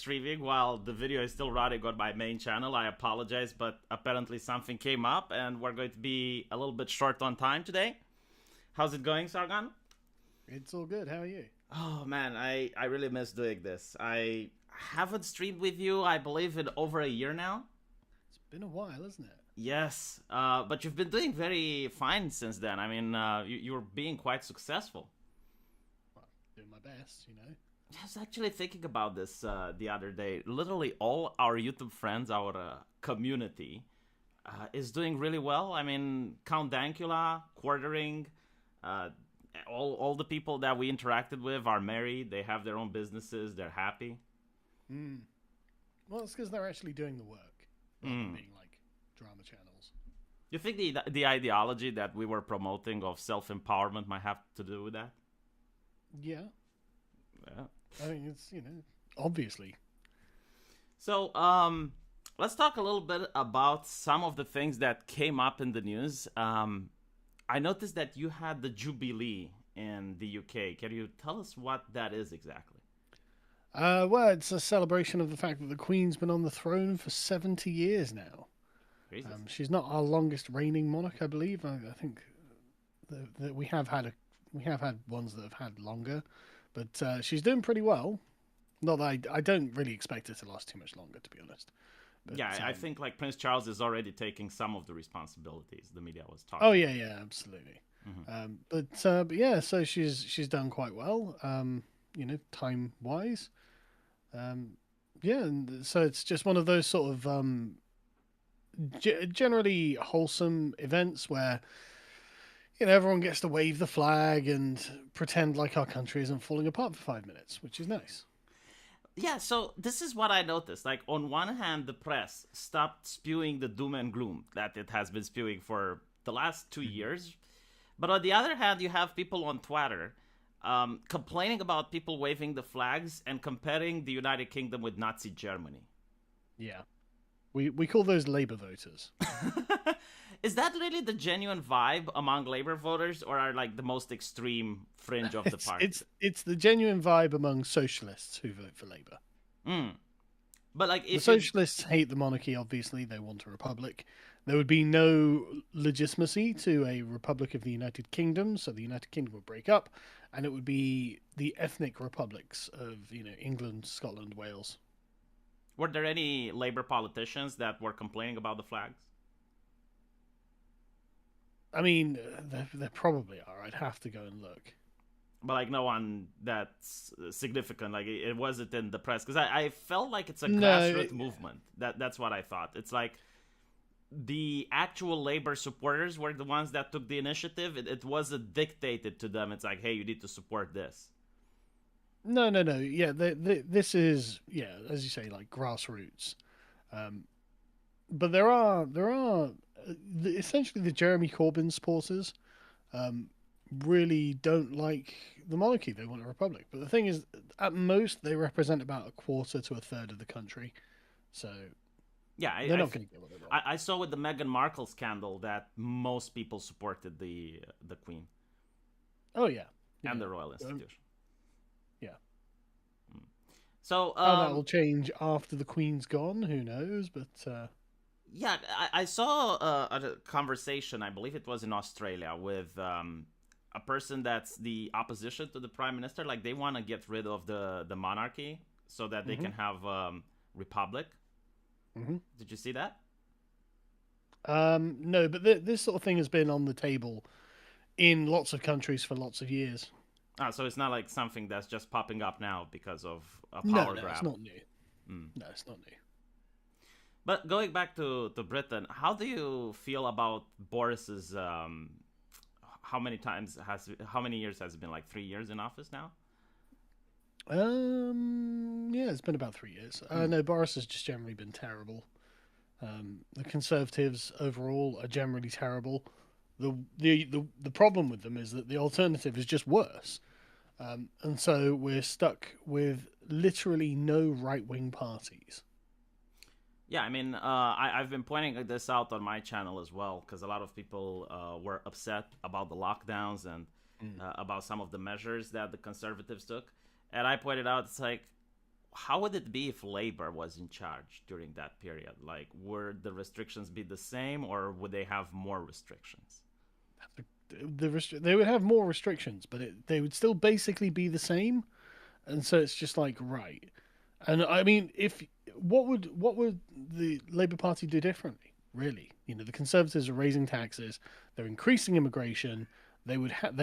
streaming while the video is still running on my main channel. I apologize, but apparently something came up and we're going to be a little bit short on time today. How's it going, Sargon? It's all good. How are you? Oh man, I really miss doing this. I haven't streamed with you, I believe, in over a year now. It's been a while, hasn't it? Yes, but you've been doing very fine since then. I mean, you're being quite successful. Well, doing my best, you know. I was actually thinking about this the other day. Literally all our YouTube friends, our community, is doing really well. I mean, Count Dankula, Quartering, all the people that we interacted with are married. They have their own businesses. They're happy. Well, it's because they're actually doing the work, rather than being like drama channels. You think the ideology that we were promoting of self-empowerment might have to do with that? Yeah. Yeah. I mean, it's, obviously. So, let's talk a little bit about some of the things that came up in the news. I noticed that you had the Jubilee in the UK. Can you tell us what that is exactly? Well, it's a celebration of the fact that the Queen's been on the throne for 70 years now. She's not our longest reigning monarch, I believe. I think that we have had ones that have had longer, but she's doing pretty well. Not that I don't really expect it to last too much longer, to be honest. But, yeah, I think like Prince Charles is already taking some of the responsibilities. The media was talking. Oh yeah, absolutely. But yeah, so she's done quite well. Time wise. Yeah, and so it's just one of those sort of generally wholesome events where everyone gets to wave the flag and pretend like our country isn't falling apart for 5 minutes, which is nice. Yeah, so this is what I noticed. Like, on one hand, the press stopped spewing the doom and gloom that it has been spewing for the last 2 years. But on the other hand, you have people on Twitter complaining about people waving the flags and comparing the United Kingdom with Nazi Germany. Yeah. We call those Labour voters. Is that really the genuine vibe among Labour voters, or are like the most extreme fringe of the party? It's the genuine vibe among socialists who vote for Labour. But like, if the socialists hate the monarchy, obviously they want a republic. There would be no legitimacy to a Republic of the United Kingdom, so the United Kingdom would break up, and it would be the ethnic republics of England, Scotland, Wales. Were there any Labour politicians that were complaining about the flags? I mean, there probably are. I'd have to go and look. But like no one that's significant. Like it wasn't in the press because I felt like it's a grassroots movement. That's what I thought. It's like the actual Labour supporters were the ones that took the initiative. It wasn't dictated to them. It's like, hey, you need to support this. No. Yeah, this is, as you say, like grassroots. But there are essentially the Jeremy Corbyn supporters really don't like the monarchy. They want a republic. But the thing is, at most, they represent about a quarter to a third of the country. So yeah, they're not going to get what they want. I saw with the Meghan Markle scandal that most people supported the Queen. Oh yeah, and the royal institution. Yeah. So how that will change after the Queen's gone, who knows? But yeah, I saw a conversation, I believe it was in Australia, with a person that's the opposition to the Prime Minister. Like, they want to get rid of the monarchy so that they can have republic. Did you see that? No, but this sort of thing has been on the table in lots of countries for lots of years. So it's not like something that's just popping up now because of a power grab. No, it's not new. No, it's not new. But going back to Britain, how do you feel about Boris's? How many years has it been? Like 3 years in office now? Yeah, it's been about 3 years. No, Boris has just generally been terrible. The Conservatives overall are generally terrible. The problem with them is that the alternative is just worse. And so we're stuck with literally no right-wing parties. Yeah, I mean, I've been pointing this out on my channel as well, because a lot of people were upset about the lockdowns and about some of the measures that the Conservatives took. And I pointed out, it's like, how would it be if Labor was in charge during that period? Like, would the restrictions be the same, or would they have more restrictions? They would have more restrictions, but they would still basically be the same. And so it's just like, right. And I mean, if what would the Labour Party do differently? Really, the Conservatives are raising taxes, they're increasing immigration. They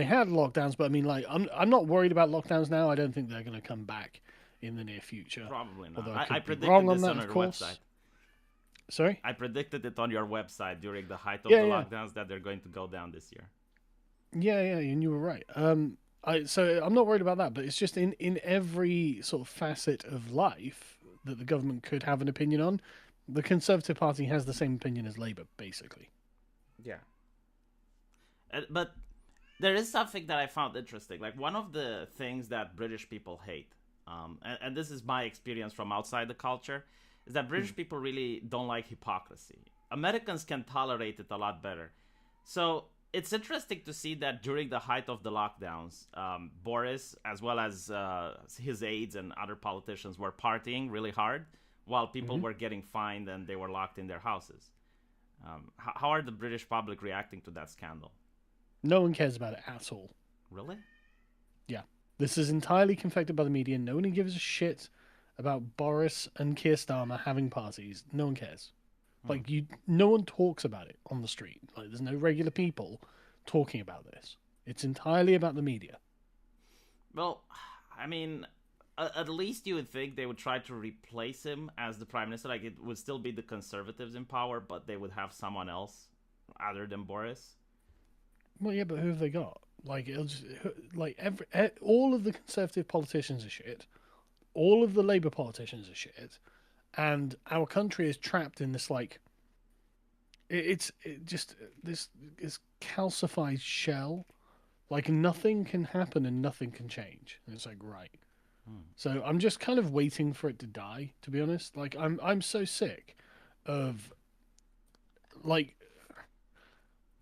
had lockdowns, but I mean, like, I'm not worried about lockdowns now. I don't think they're going to come back in the near future. Probably not. Although I could be predicted wrong on this that, on of your course. website. Sorry? I predicted it on your website during the height of Yeah, the yeah. lockdowns that they're going to go down this year. Yeah, and you were right. So I'm not worried about that, but it's just in every sort of facet of life that the government could have an opinion on, the Conservative Party has the same opinion as Labour, basically. Yeah. But there is something that I found interesting. Like, one of the things that British people hate, and this is my experience from outside the culture, is that British people really don't like hypocrisy. Americans can tolerate it a lot better. So it's interesting to see that during the height of the lockdowns, Boris, as well as his aides and other politicians, were partying really hard while people were getting fined and they were locked in their houses. How are the British public reacting to that scandal? No one cares about it at all. Really? Yeah. This is entirely confected by the media. No one gives a shit about Boris and Keir Starmer having parties. No one cares. Like, no one talks about it on the street. Like, there's no regular people talking about this. It's entirely about the media. Well, I mean, at least you would think they would try to replace him as the prime minister. Like, it would still be the Conservatives in power, but they would have someone else other than Boris. Well, yeah, but who have they got? Like, it'll just, like, all of the Conservative politicians are shit. All of the Labour politicians are shit. And our country is trapped in this, like, it's just this calcified shell. Like, nothing can happen and nothing can change. And it's like, right. So I'm just kind of waiting for it to die, to be honest. Like, I'm so sick of, like,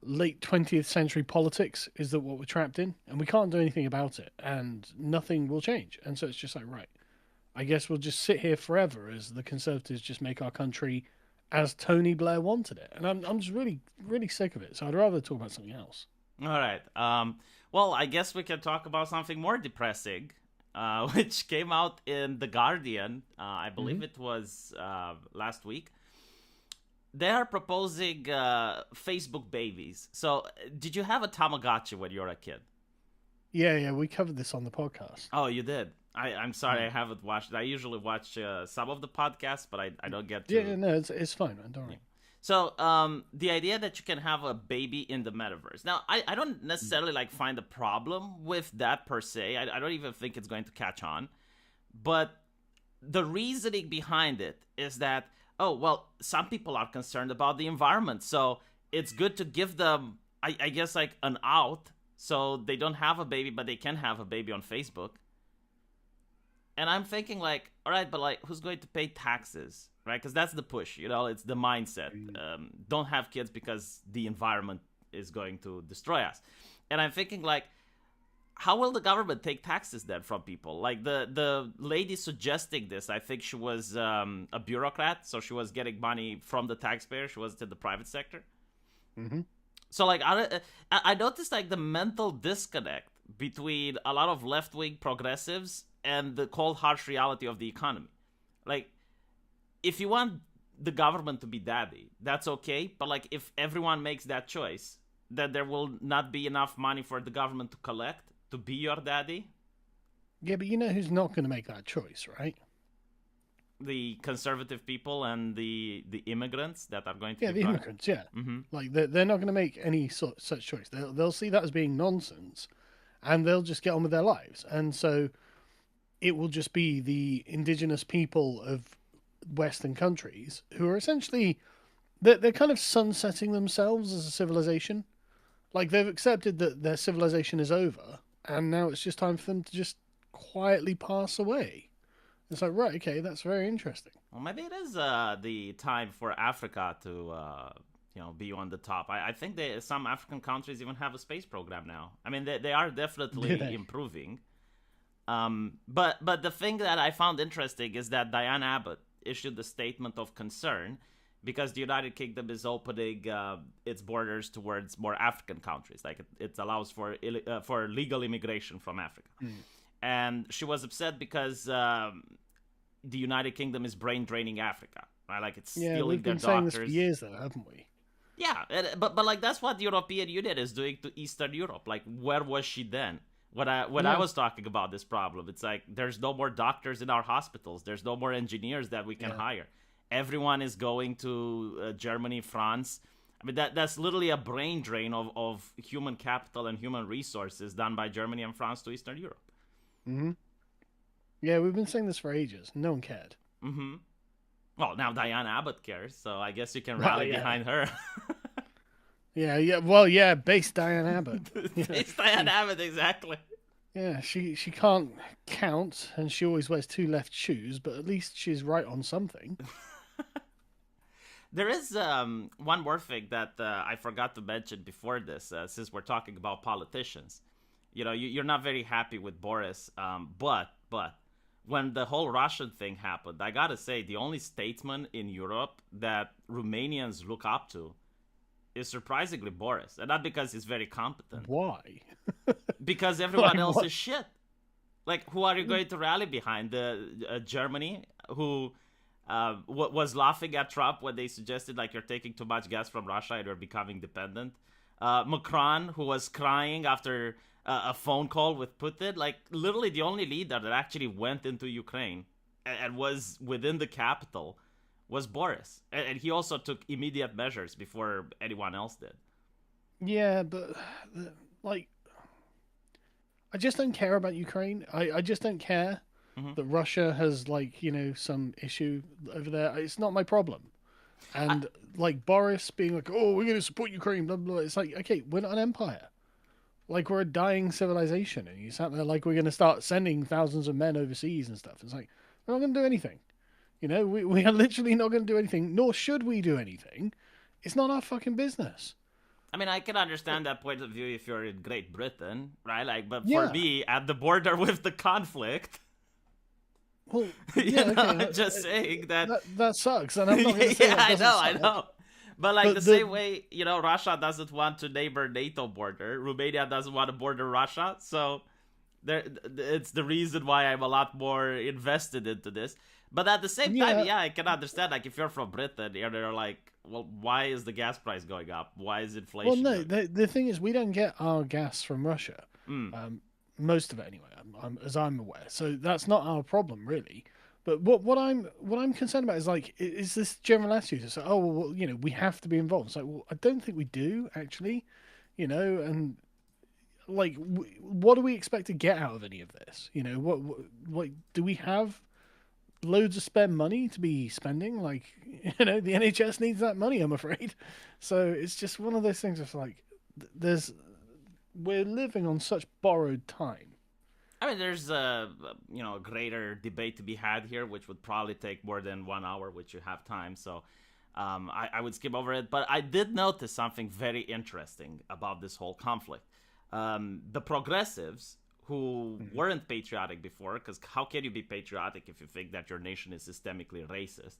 late 20th century politics is that what we're trapped in, and we can't do anything about it, and nothing will change. And so it's just like, right, I guess we'll just sit here forever as the Conservatives just make our country as Tony Blair wanted it. And I'm just really, really sick of it. So I'd rather talk about something else. All right. Well, I guess we can talk about something more depressing, which came out in The Guardian. I believe it was last week. They are proposing Facebook babies. So, did you have a Tamagotchi when you were a kid? Yeah, we covered this on the podcast. Oh, you did? I'm sorry, I haven't watched it. I usually watch some of the podcasts, but I don't get to... Yeah, no, it's fine, man. Don't worry. So, the idea that you can have a baby in the metaverse. Now, I don't necessarily find a problem with that per se. I don't even think it's going to catch on. But the reasoning behind it is that, oh, well, some people are concerned about the environment. So it's good to give them, I guess, an out. So they don't have a baby, but they can have a baby on Facebook. And I'm thinking, all right, but who's going to pay taxes, right? Because that's the push, it's the mindset. Don't have kids because the environment is going to destroy us. And I'm thinking, how will the government take taxes then from people? The lady suggesting this, I think she was a bureaucrat, so she was getting money from the taxpayer. She was in the private sector. Mm-hmm. So, I noticed, the mental disconnect between a lot of left-wing progressives and the cold, harsh reality of the economy. If you want the government to be daddy, that's okay. But, if everyone makes that choice, then there will not be enough money for the government to collect to be your daddy. Yeah, but you know who's not going to make that choice, right? The conservative people and the immigrants that are going to the immigrants, yeah. Mm-hmm. They're not going to make any such choice. They'll see that as being nonsense, and they'll just get on with their lives. And so it will just be the indigenous people of Western countries who are essentially they're kind of sunsetting themselves as a civilization. They've accepted that their civilization is over, and now it's just time for them to just quietly pass away. It's like, right, okay, that's very interesting. Well, maybe it is the time for Africa to, be on the top. I think some African countries even have a space program now. I mean, they are definitely improving. But the thing that I found interesting is that Diane Abbott issued a statement of concern because the United Kingdom is opening its borders towards more African countries. Like it allows for legal immigration from Africa. And she was upset because the United Kingdom is brain draining Africa. Right? Like it's stealing their doctors. Yeah, we've been saying this for years, though, haven't we? Yeah, but like that's what the European Union is doing to Eastern Europe. Like, where was she then? When I was talking about this problem, it's like there's no more doctors in our hospitals. There's no more engineers that we can hire. Everyone is going to Germany, France. I mean, that's literally a brain drain of human capital and human resources done by Germany and France to Eastern Europe. Mm-hmm. Yeah, we've been saying this for ages. No one cared. Mm-hmm. Well, now Diane Abbott cares, so I guess you can rally behind her. Yeah. Base Diane Abbott. Base Diane Abbott, exactly. Yeah, she can't count, and she always wears 2 left shoes, but at least she's right on something. There is one more thing that I forgot to mention before this, since we're talking about politicians. You know, you're not very happy with Boris, but when the whole Russian thing happened, I gotta say, the only statesman in Europe that Romanians look up to is surprisingly Boris. And not because he's very competent. Why? Because everyone else is shit. Like, who are you going to rally behind? Germany, who was laughing at Trump when they suggested, like, you're taking too much gas from Russia and you're becoming dependent. Macron, who was crying after a phone call with Putin. Like, literally the only leader that actually went into Ukraine and was within the capital was Boris. And he also took immediate measures before anyone else did. Yeah, but, like, I just don't care about Ukraine. I just don't care that Russia has, like, you know, some issue over there. It's not my problem. And, like, Boris being like, oh, we're going to support Ukraine, blah, blah, blah. It's like, okay, we're not an empire. Like, we're a dying civilization. And you sat there like we're going to start sending thousands of men overseas and stuff. It's like, we're not going to do anything. You know, we are literally not going to do anything, nor should we do anything. It's not our fucking business. I mean, I can understand that point of view if you're in Great Britain, right? Like, but for me, at the border with the conflict, well, I'm just saying that sucks. And I'm not going to say I know. But like the same way, you know, Russia doesn't want to neighbor NATO border, Romania doesn't want to border Russia, so it's the reason why I'm a lot more invested into this. But at the same time, I can understand, like, if you're from Britain, they're like, well, why is the gas price going up? Why is inflation? Well, no, the thing is, we don't get our gas from Russia. Most of it, anyway, as I'm aware. So that's not our problem, really. But what I'm concerned about is, like, is this general attitude? It's like, oh, well, you know, we have to be involved. It's like, well, I don't think we do, actually. You know, and, like, what do we expect to get out of any of this? You know, what do we have loads of spare money to be spending? Like, you know, the NHS needs that money, I'm afraid. So it's just one of those things that's like, we're living on such borrowed time. I mean, there's a greater debate to be had here, which would probably take more than 1 hour, which you have time. So I would skip over it. But I did notice something very interesting about this whole conflict. The progressives, who weren't patriotic before, because how can you be patriotic if you think that your nation is systemically racist?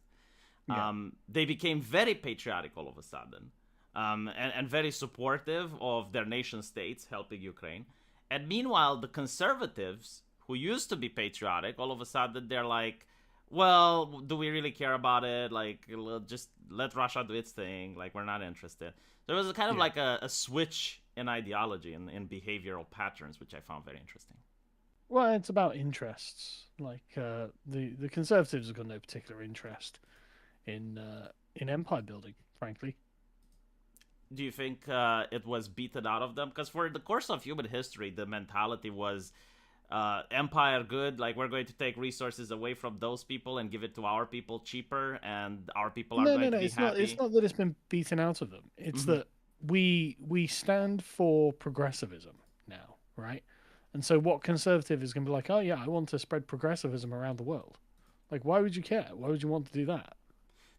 They became very patriotic all of a sudden, and very supportive of their nation states helping Ukraine. And meanwhile, the conservatives, who used to be patriotic, all of a sudden they're like, well, do we really care about it? Like, just let Russia do its thing. Like, we're not interested. There was kind of like a switch in ideology and in behavioral patterns, which I found very interesting. Well, it's about interests. Like, the conservatives have got no particular interest in empire building, frankly. Do you think it was beaten out of them? Because for the course of human history, the mentality was empire good, like we're going to take resources away from those people and give it to our people cheaper, and our people are going to be happy. It's not that it's been beaten out of them. It's that we stand for progressivism now, right? And so what conservative is going to be like, oh yeah, I want to spread progressivism around the world. Like, why would you care? Why would you want to do that?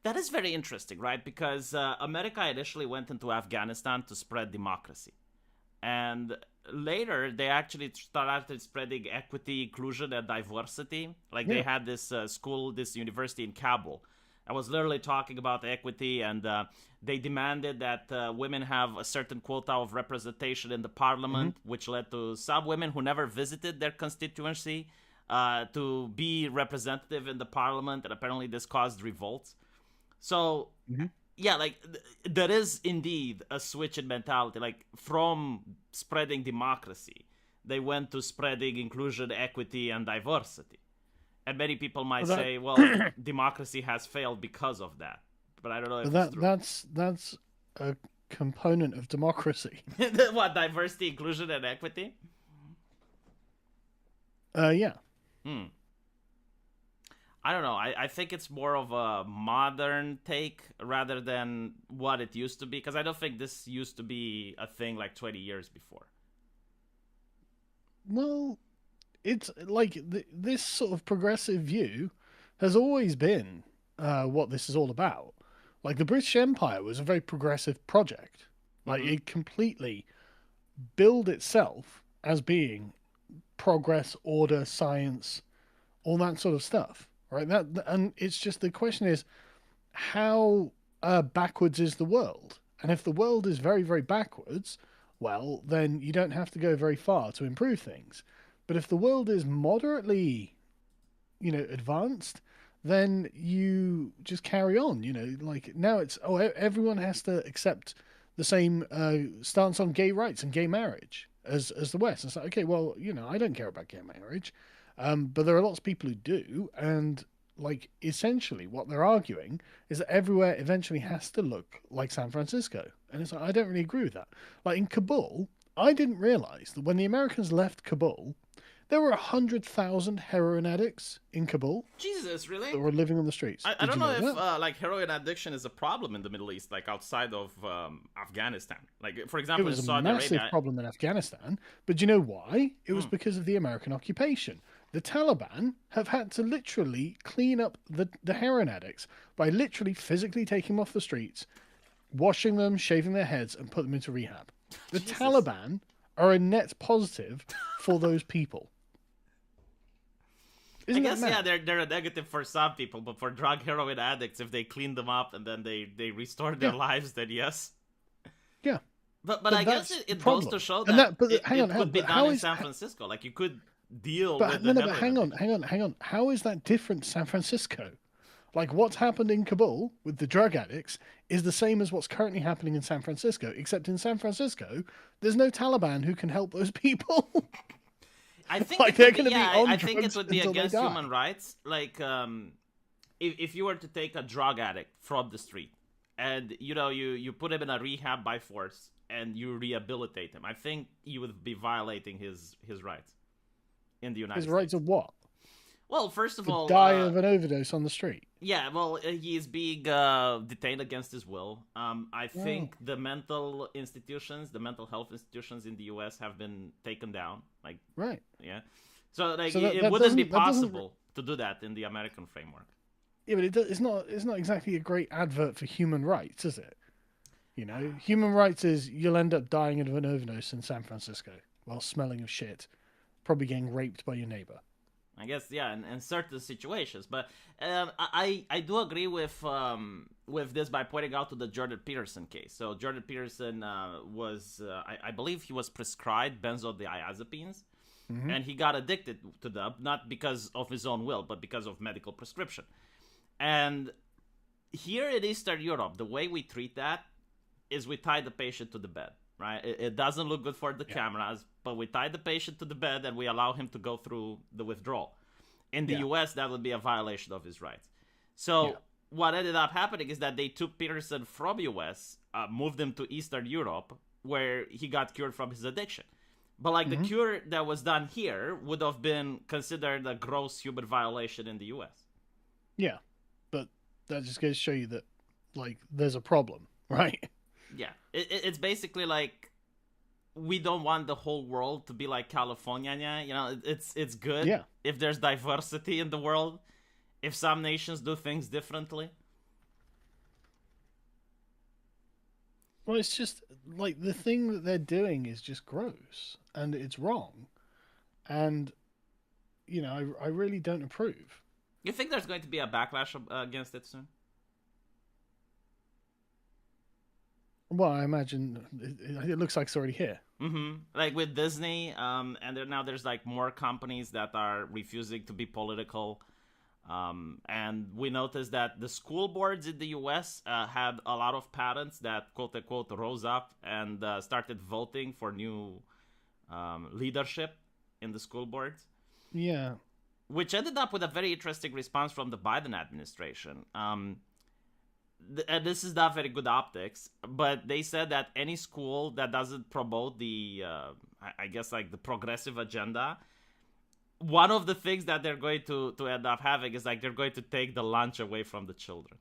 That is very interesting, right? Because America initially went into Afghanistan to spread democracy. And later, they actually started spreading equity, inclusion, and diversity. Like they had this school, this university in Kabul. I was literally talking about equity, and they demanded that women have a certain quota of representation in the parliament, which led to some women who never visited their constituency to be representative in the parliament, and apparently this caused revolts. So, yeah, like there is indeed a switch in mentality. Like from spreading democracy, they went to spreading inclusion, equity, and diversity. And many people might say, well, democracy has failed because of that. But I don't know if it's true. That's a component of democracy. What, diversity, inclusion, and equity? Yeah. I don't know. I think it's more of a modern take rather than what it used to be. Because I don't think this used to be a thing like 20 years before. Well, it's like this sort of progressive view has always been what this is all about. Like the British Empire was a very progressive project. Like it completely billed itself as being progress, order, science, all that sort of stuff, right? And it's just the question is how backwards is the world? And if the world is very, very backwards, well, then you don't have to go very far to improve things. But if the world is moderately, advanced, then you just carry on. Like now it's everyone has to accept the same stance on gay rights and gay marriage as the West. It's like, okay, well, I don't care about gay marriage, but there are lots of people who do, and like essentially what they're arguing is that everywhere eventually has to look like San Francisco, and it's like I don't really agree with that. Like in Kabul, I didn't realize that when the Americans left Kabul, there were 100,000 heroin addicts in Kabul. Jesus, really? That were living on the streets. I don't know if like heroin addiction is a problem in the Middle East, like outside of Afghanistan. Like, for example, it was in a Saudi massive Arabia, problem in Afghanistan. But do you know why? It was because of the American occupation. The Taliban have had to literally clean up the heroin addicts by literally physically taking them off the streets, washing them, shaving their heads, and put them into rehab. The Taliban are a net positive for those people. I guess, they're a negative for some people, but for drug heroin addicts, if they clean them up and then they restore their lives, then yes. Yeah. But I guess it goes to show that it could be done in San Francisco. Like, you could deal with the but hang on. How is that different to San Francisco? Like, what's happened in Kabul with the drug addicts is the same as what's currently happening in San Francisco, except in San Francisco, there's no Taliban who can help those people. I think like they're going to be on I think it would be against die. human rights. Like, if you were to take a drug addict from the street and you put him in a rehab by force and you rehabilitate him, I think you would be violating his rights in the United States. His rights of what? Well, first of all, die of an overdose on the street. Yeah, well, he is being detained against his will. I think the mental health institutions in the U.S. have been taken down. Like, right. Yeah. So it wouldn't be possible to do that in the American framework. Yeah, but it's not exactly a great advert for human rights, is it? Human rights is you'll end up dying of an overdose in San Francisco while smelling of shit, probably getting raped by your neighbor. I guess, yeah, in certain situations. But I do agree with this by pointing out to the Jordan Peterson case. So Jordan Peterson was, I believe he was prescribed benzodiazepines, and he got addicted to them, not because of his own will, but because of medical prescription. And here in Eastern Europe, the way we treat that is we tie the patient to the bed. Right? It doesn't look good for the cameras, but we tie the patient to the bed and we allow him to go through the withdrawal. In the US, that would be a violation of his rights. So what ended up happening is that they took Peterson from US, moved him to Eastern Europe, where he got cured from his addiction. But like the cure that was done here would have been considered a gross human violation in the US. Yeah, but that just goes to show you that like there's a problem, right? Yeah, it's basically like we don't want the whole world to be like California. It's good if there's diversity in the world, if some nations do things differently. Well, it's just like the thing that they're doing is just gross and it's wrong, and I really don't approve. You think there's going to be a backlash against it soon? Well, I imagine it looks like it's already here. Like with Disney, and now there's like more companies that are refusing to be political. And we noticed that the school boards in the U.S. Had a lot of parents that quote unquote rose up and started voting for new leadership in the school boards, Yeah, which ended up with a very interesting response from the Biden administration. And this is not very good optics, but they said that any school that doesn't promote the, I guess, like the progressive agenda, one of the things that they're going to end up having is like they're going to take the lunch away from the children.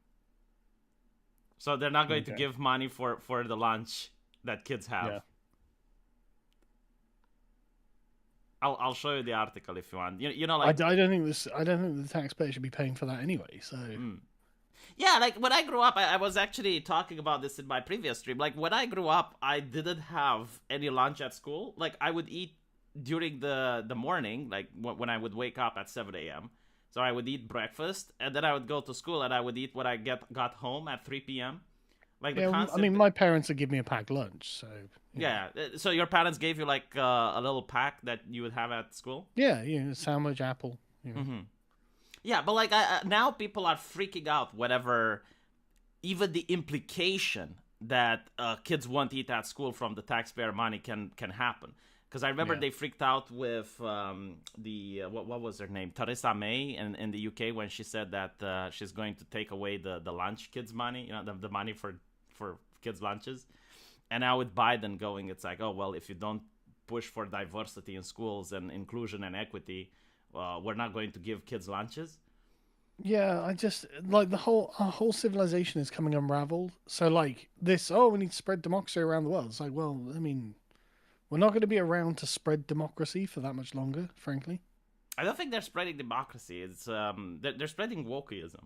So they're not going to give money for the lunch that kids have. Yeah. I'll show you the article if you want. You know, like I don't think the taxpayer should be paying for that anyway. So. Yeah, like when I grew up, I was actually talking about this in my previous stream. Like when I grew up, I didn't have any lunch at school. Like I would eat during the morning, like when I would wake up at 7 a.m. So I would eat breakfast, and then I would go to school, and I would eat when I got home at 3 p.m. Like yeah, I mean, my parents would give me a packed lunch, so... Yeah, so your parents gave you like a little pack that you would have at school? Yeah, sandwich, apple. Yeah, but like now people are freaking out whenever even the implication that kids won't eat at school from the taxpayer money can happen. Because I remember they freaked out with what was her name? Theresa May in the UK when she said that she's going to take away the lunch kids' money, the money for kids' lunches. And now with Biden going, it's like, oh, well, if you don't push for diversity in schools and inclusion and equity, we're not going to give kids lunches. Yeah, I just like our whole civilization is coming unraveled. So like this, we need to spread democracy around the world. It's like, well, I mean, we're not going to be around to spread democracy for that much longer, frankly. I don't think they're spreading democracy. It's they're spreading wokeism.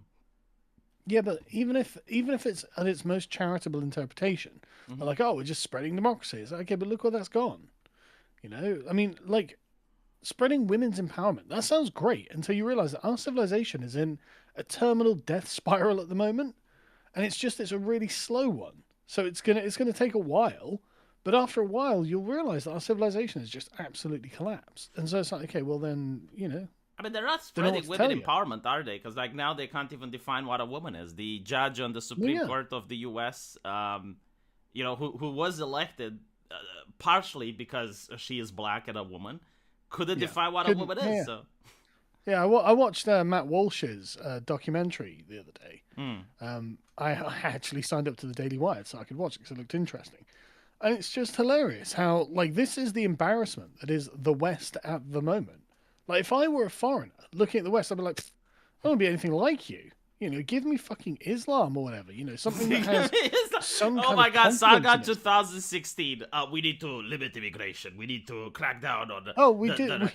Yeah, but even if it's at its most charitable interpretation, they're like, we're just spreading democracy. It's like, okay, but look where that's gone. I mean, like, spreading women's empowerment, that sounds great until you realize that our civilization is in a terminal death spiral at the moment, and it's a really slow one. So it's gonna take a while, but after a while, you'll realize that our civilization has just absolutely collapsed. And so it's like, okay, well then, I mean, they're not spreading women empowerment, are they? Because like now they can't even define what a woman is. The judge on the Supreme Court of the U.S., who was elected partially because she is black and a woman, couldn't define what a woman is. Yeah. So. Yeah, I watched Matt Walsh's documentary the other day. I actually signed up to the Daily Wire so I could watch it because it looked interesting. And it's just hilarious how, like, this is the embarrassment that is the West at the moment. Like, if I were a foreigner looking at the West, I'd be like, I don't be anything like you. Give me fucking Islam or whatever. Something that has some kind Oh my of God, Sargon confidence 2016. We need to limit immigration. We need to crack down on. We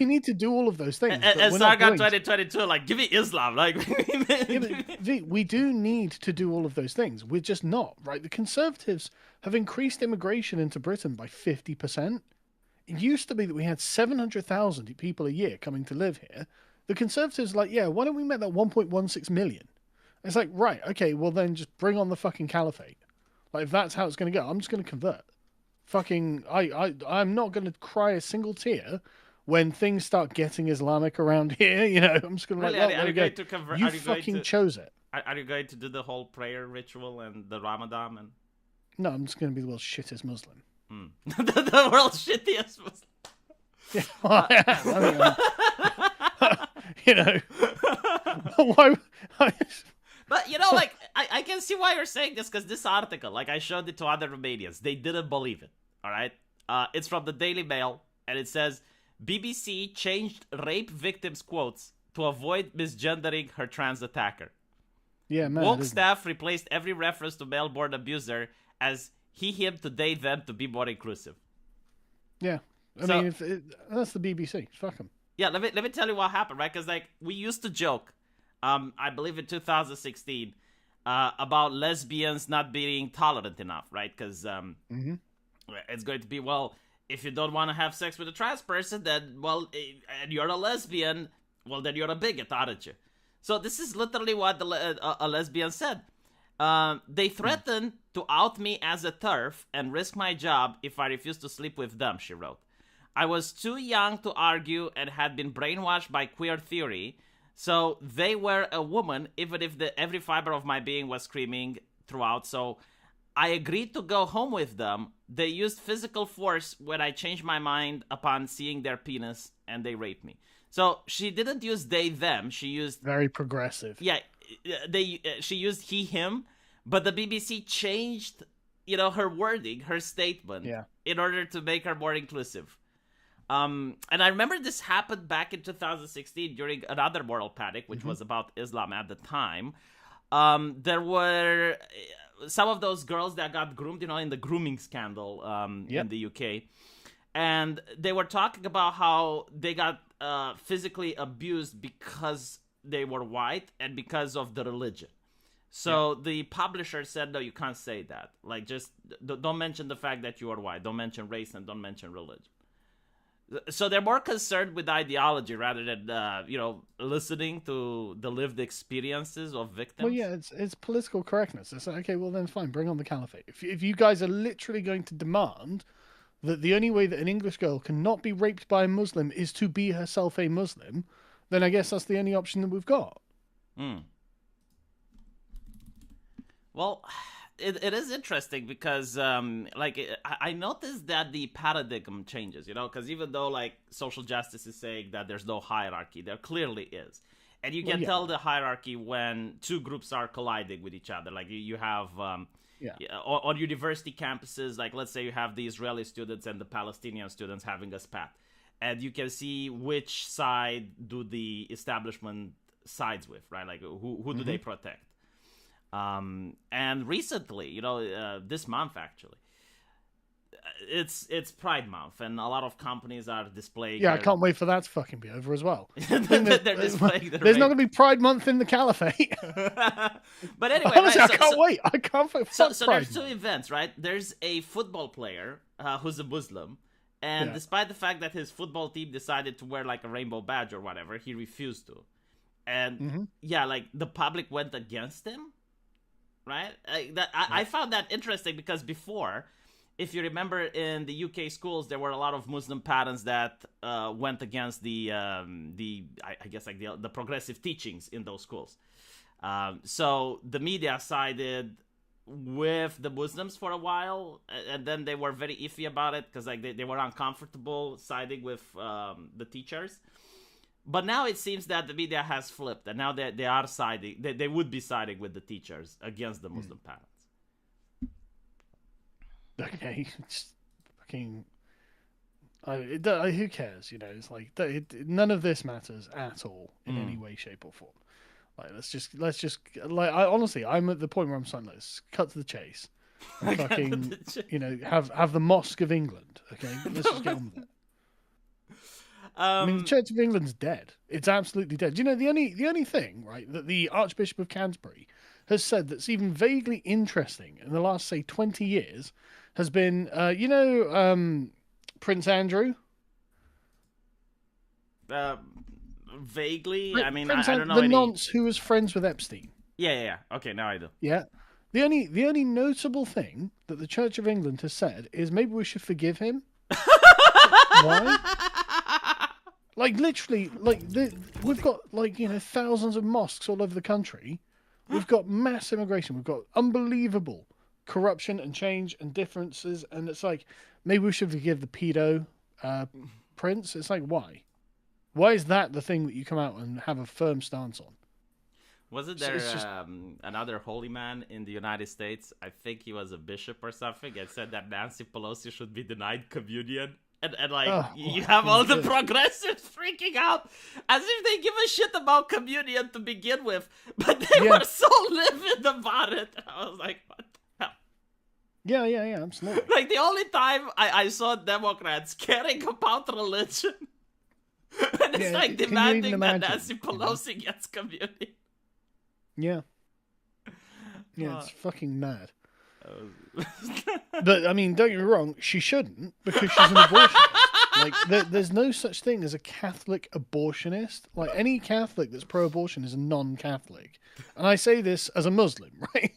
need to do all of those things. And Sargon 2022, like, give me Islam, like. We do need to do all of those things. We're just not, right? The Conservatives have increased immigration into Britain by 50%. It used to be that we had 700,000 people a year coming to live here. The Conservatives are like, yeah, why don't we make that 1.16 million? It's like, right, okay, well then just bring on the fucking caliphate. Like, if that's how it's going to go, I'm just going to convert. Fucking, I'm not going to cry a single tear when things start getting Islamic around here. I'm just going to really, are you going to convert? You fucking chose it. Are you going to do the whole prayer ritual and the Ramadan? And... No, I'm just going to be the world's shittest Muslim. The world's shittiest Muslim. Yeah, well, why? But, like, I can see why you're saying this, because this article, like, I showed it to other Romanians. They didn't believe it, all right? It's from the Daily Mail, and it says, BBC changed rape victims' quotes to avoid misgendering her trans attacker. Yeah, man. Woke staff replaced every reference to male-born abuser as he, him, to they, them to be more inclusive. Yeah. I mean, that's the BBC. Fuck them. Yeah, let me tell you what happened, right? Because, like, we used to joke, I believe in 2016, about lesbians not being tolerant enough, right? Because it's going to be, well, if you don't want to have sex with a trans person, then, well, and you're a lesbian, well, then you're a bigot, aren't you? So this is literally what a lesbian said. They threatened to out me as a TERF and risk my job if I refused to sleep with them, she wrote. I was too young to argue and had been brainwashed by queer theory, so they were a woman, even if every fiber of my being was screaming throughout. So I agreed to go home with them. They used physical force when I changed my mind upon seeing their penis, and they raped me. So she didn't use they, them. She used... Very progressive. Yeah, she used he, him, but the BBC changed, her wording, her statement, in order to make her more inclusive. And I remember this happened back in 2016 during another moral panic, which was about Islam at the time. There were some of those girls that got groomed, in the grooming scandal in the UK. And they were talking about how they got physically abused because they were white and because of the religion. So the publisher said, no, you can't say that. Like, just don't mention the fact that you are white. Don't mention race and don't mention religion. So they're more concerned with ideology rather than, listening to the lived experiences of victims. Well, yeah, it's political correctness. It's like, okay, well then fine, bring on the caliphate. If you guys are literally going to demand that the only way that an English girl can not be raped by a Muslim is to be herself a Muslim, then I guess that's the only option that we've got. Well, it is interesting because, I noticed that the paradigm changes, because even though, social justice is saying that there's no hierarchy, there clearly is. And you can tell the hierarchy when two groups are colliding with each other. Like, you have... on university campuses, like, let's say you have the Israeli students and the Palestinian students having a spat. And you can see which side do the establishment sides with, right? Like, who do they protect? And recently, this month actually, it's Pride Month, and a lot and despite the fact that his football team decided to wear a rainbow badge or whatever, he refused to. And the public went against him, right? I found that interesting because before, if you remember, in the UK schools, there were a lot of Muslim parents that went against the progressive teachings in those schools. So the media sided with the Muslims for a while, and then they were very iffy about it because they were uncomfortable siding with the teachers. But now it seems that the media has flipped, and now they are siding. They would be siding with the teachers against the Muslim parents. Okay, just fucking. Who cares? It's like none of this matters at all in any way, shape, or form. Like, let's just honestly, I'm at the point where I'm saying, let's cut to the chase. And fucking, have the Mosque of England. Okay, let's just get on with it. I mean, the Church of England's dead. It's absolutely dead. The only thing, right, that the Archbishop of Canterbury has said that's even vaguely interesting in the last, say, 20 years has been, Prince Andrew? Vaguely? I don't know. The nonce who was friends with Epstein. Yeah. Okay, now I do. Yeah. The only notable thing that the Church of England has said is maybe we should forgive him. Why? Like, literally, we've got, thousands of mosques all over the country. We've got mass immigration. We've got unbelievable corruption and change and differences. And it's like, maybe we should forgive the pedo prince. It's like, why? Why is that the thing that you come out and have a firm stance on? Wasn't there another holy man in the United States? I think he was a bishop or something, and said that Nancy Pelosi should be denied communion. And you have all the progressives freaking out as if they give a shit about communion to begin with, but they were so livid about it. I was like, what the hell? Yeah, absolutely. Like, the only time I saw Democrats caring about religion, and it's demanding that Nancy Pelosi gets communion. Yeah. Yeah, it's fucking mad. Uh, But I mean, don't get me wrong, she shouldn't because she's an abortionist. Like, there's no such thing as a Catholic abortionist. Like, any Catholic that's pro-abortion is a non-Catholic, and I say this as a Muslim, right?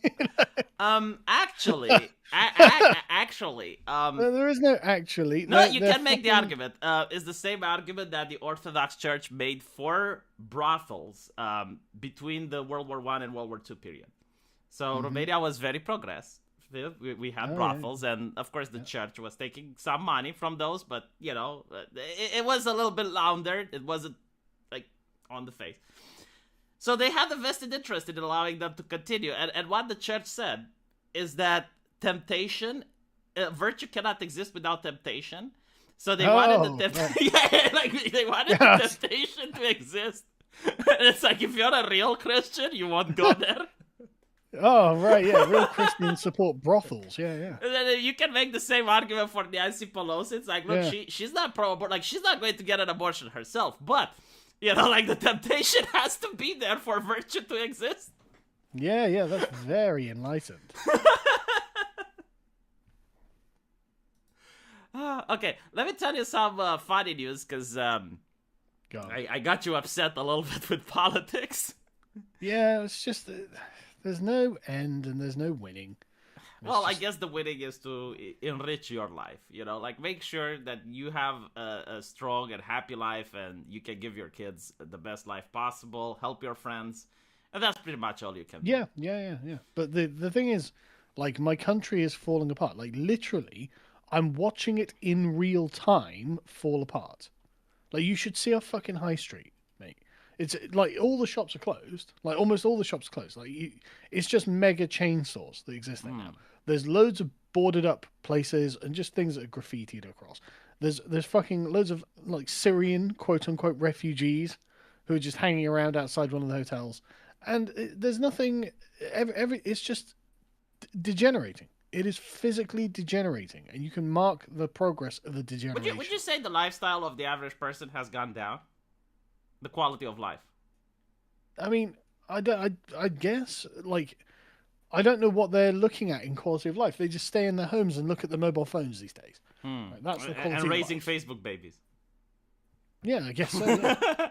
Actually, There is no actually. No, you can make the argument. It's the same argument that the Orthodox Church made for brothels between the World War I and World War II period. So Romania was very progressive. We had brothels, and of course the church was taking some money from those, but it was a little bit laundered. It wasn't like on the face. So they had a vested interest in allowing them to continue. And what the church said is that temptation, virtue cannot exist without temptation. So they wanted the they wanted the temptation to exist. And it's like, if you're a real Christian, you won't go there. Oh, right, yeah. Real Christians support brothels. Yeah. And then you can make the same argument for Nancy Pelosi. It's like, look, she's not pro-abortion. Like, she's not going to get an abortion herself. But, like, the temptation has to be there for virtue to exist. Yeah. That's very enlightened. Okay, let me tell you some funny news, because I got you upset a little bit with politics. Yeah, it's just... There's no end and there's no winning. I guess the winning is to enrich your life, like make sure that you have a strong and happy life and you can give your kids the best life possible, help your friends, and that's pretty much all you can do. Yeah. But the thing is, like, my country is falling apart. Like, literally, I'm watching it in real time fall apart. Like, you should see our fucking high street, mate. It's like all the shops are closed. Like, almost all the shops are closed. Like, it's just mega chain stores that exist there now. There's loads of boarded up places and just things that are graffitied across. There's fucking loads of, like, Syrian quote unquote refugees who are just hanging around outside one of the hotels, and there's nothing. It's just degenerating. It is physically degenerating, and you can mark the progress of the degeneration. Would you say the lifestyle of the average person has gone down? The quality of life. I mean, I guess, like, I don't know what they're looking at in quality of life. They just stay in their homes and look at the mobile phones these days. Like, that's the quality. And raising of life. Facebook babies. Yeah, I guess so. Yeah.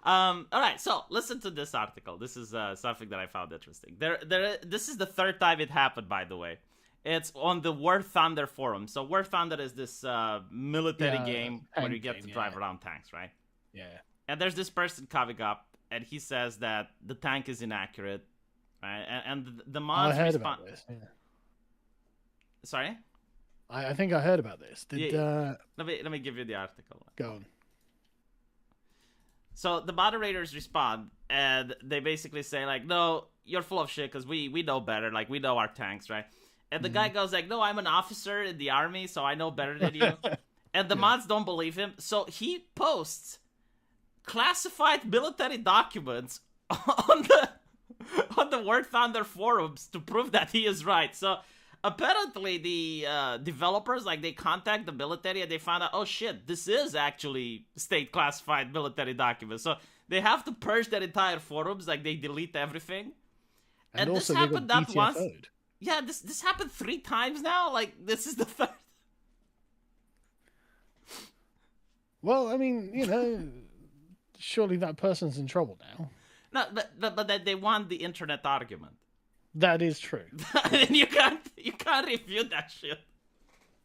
All right, so listen to this article. This is something that I found interesting. This is the third time it happened, by the way. It's on the War Thunder forum. So War Thunder is this military game where you get to drive around tanks, right? Yeah. And there's this person coming up, and he says that the tank is inaccurate, right? And the mods I heard about this. Yeah. Sorry? I think I heard about this. Let me give you the article. Go on. So the moderators respond, and they basically say, like, no, you're full of shit, because we know better. Like, we know our tanks, right? And the guy goes like, no, I'm an officer in the army, so I know better than you. And the mods don't believe him. So he posts classified military documents on the War Thunder forums to prove that he is right. So apparently the developers, like, they contact the military and they found out, oh shit, this is actually state classified military documents. So they have to purge their entire forums, like they delete everything. And this happened not once. Yeah, this happened 3 times now. Like, this is the third. Well, I mean, surely that person's in trouble now. No, but they won the internet argument. That is true. You can't refute that shit.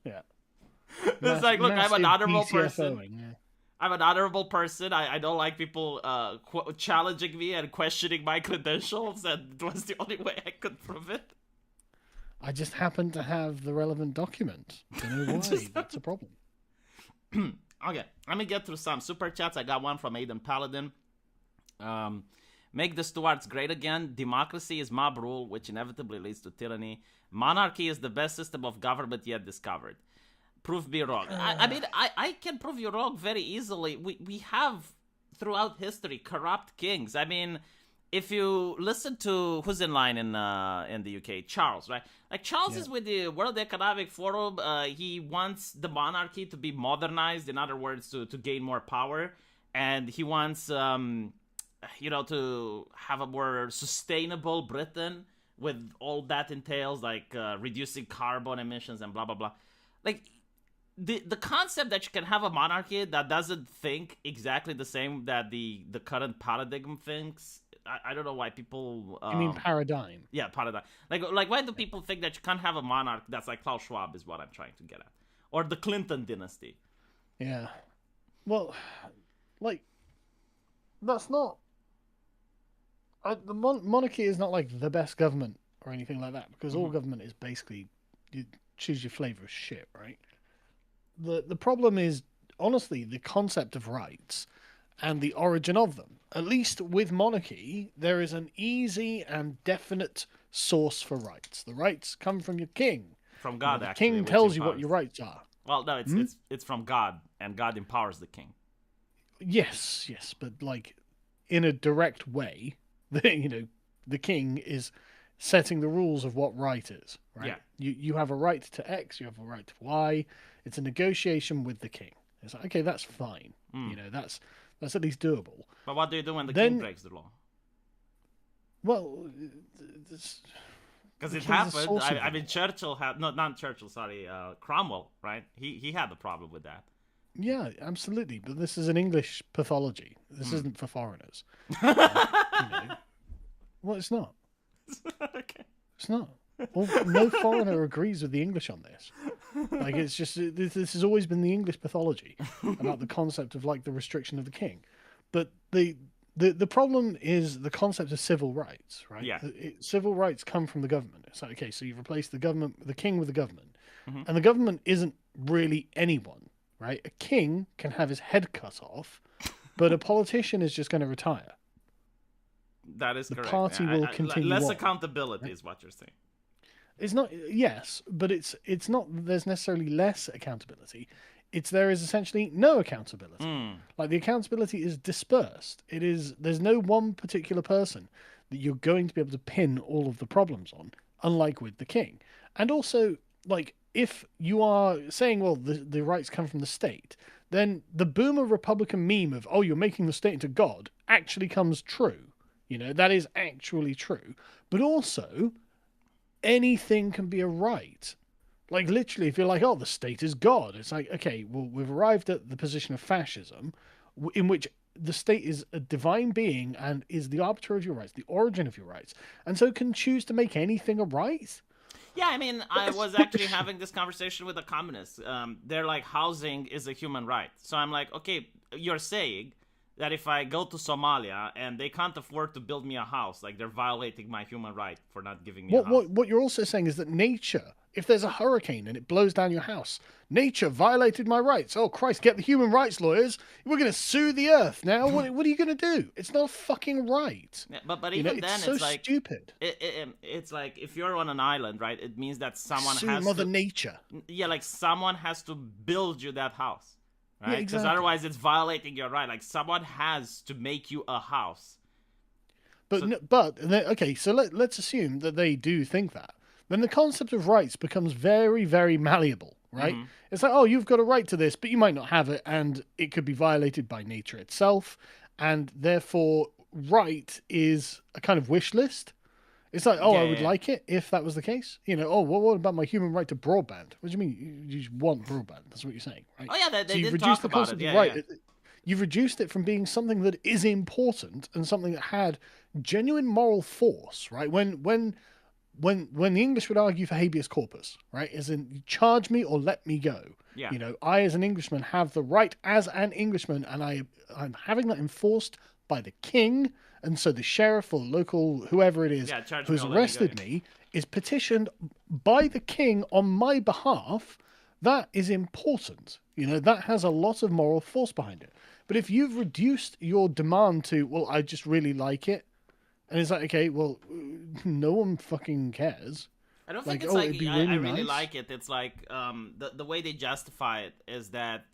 Yeah. It's like, look, I'm an honorable person. Yeah. I'm an honorable person. I don't like people challenging me and questioning my credentials, and it was the only way I could prove it. I just happen to have the relevant document. Don't know why. That's a problem. Okay, let me get through some super chats. I got one from Aiden Paladin. Make the Stuarts great again. Democracy is mob rule, which inevitably leads to tyranny. Monarchy is the best system of government yet discovered. Prove me wrong. I mean, I can prove you wrong very easily. We have, throughout history, corrupt kings. I mean, if you listen to who's in line in the UK, Charles, right? Like, Charles is with the World Economic Forum. He wants the monarchy to be modernized, in other words, to gain more power, and he wants to have a more sustainable Britain with all that entails, like reducing carbon emissions and blah blah blah. Like the concept that you can have a monarchy that doesn't think exactly the same that the current paradigm thinks. I don't know why people. You mean paradigm? Yeah, paradigm. Like why do people think that you can't have a monarch that's like Klaus Schwab is what I'm trying to get at, or the Clinton dynasty? Yeah. Well, like that's not. The monarchy is not like the best government or anything like that, because all government is basically you choose your flavor of shit, right? The problem is honestly the concept of rights and the origin of them. At least with monarchy, there is an easy and definite source for rights. The rights come from your king. From God, the actually. The king tells you what your rights are. Well, no, it's from God, and God empowers the king. Yes, but like in a direct way, the king is setting the rules of what right is, right? Yeah. You have a right to X, you have a right to Y. It's a negotiation with the king. It's like, okay, that's fine. That's at least doable. But what do you do when the king breaks the law? Well, because it happened. I mean, Churchill had not Churchill. Sorry, Cromwell. Right? He had a problem with that. Yeah, absolutely. But this is an English pathology. This isn't for foreigners. Well, it's not. Okay. It's not. Well, no foreigner agrees with the English on this. Like, it's just this has always been the English pathology about the concept of like the restriction of the king. But the problem is the concept of civil rights, right? Yeah. Civil rights come from the government. It's like, okay, so you've replaced the king with the government, and the government isn't really anyone, right? A king can have his head cut off, but a politician is just going to retire. That is correct. The party will continue. Less on, accountability right? Is what you're saying. It's not. Yes, but it's not. There's necessarily less accountability. There is essentially no accountability. Like the accountability is dispersed. There's no one particular person that you're going to be able to pin all of the problems on, unlike with the king. And also, like, if you are saying, well, the rights come from the state, then the boomer Republican meme of, oh, you're making the state into God actually comes true. That is actually true. But also, anything can be a right. Like, literally, if you're like, oh, the state is God, it's like, okay, well, we've arrived at the position of fascism, in which the state is a divine being and is the arbiter of your rights, the origin of your rights, and so can choose to make anything a right. Yeah, I mean, I was actually having this conversation with a communist. They're like, housing is a human right. So I'm like, okay, you're saying that if I go to Somalia and they can't afford to build me a house, like they're violating my human right for not giving me a house. What you're also saying is that nature, if there's a hurricane and it blows down your house, nature violated my rights. Oh, Christ, get the human rights lawyers. We're going to sue the earth now. What are you going to do? It's not fucking right. Yeah, but even then, it's like stupid. It's like if you're on an island, right? It means that someone Sue has Mother to... Nature. Yeah, like someone has to build you that house. Right? Yeah, Because exactly. otherwise it's violating your right. Like someone has to make you a house. So let's assume that they do think that. Then the concept of rights becomes very, very malleable, right? Mm-hmm. It's like, oh, you've got a right to this, but you might not have it, and it could be violated by nature itself, and therefore right is a kind of wish list. It's like, oh, I would like it if that was the case. What about my human right to broadband? What do you mean? You just want broadband? That's what you're saying, right? Oh yeah, they you've did reduced talk the concept about it. of right. You've reduced it from being something that is important and something that had genuine moral force, right? When the English would argue for habeas corpus, right, as in charge me or let me go. Yeah. I as an Englishman have the right as an Englishman, and I'm having that enforced by the king. And so the sheriff or local, whoever it is, who's arrested me, is petitioned by the king on my behalf. That is important. That has a lot of moral force behind it. But if you've reduced your demand to, well, I just really like it, and it's like, okay, well, no one fucking cares. I don't think Like, it's like, it'd be I really nice. like it. It's like, the way they justify it is that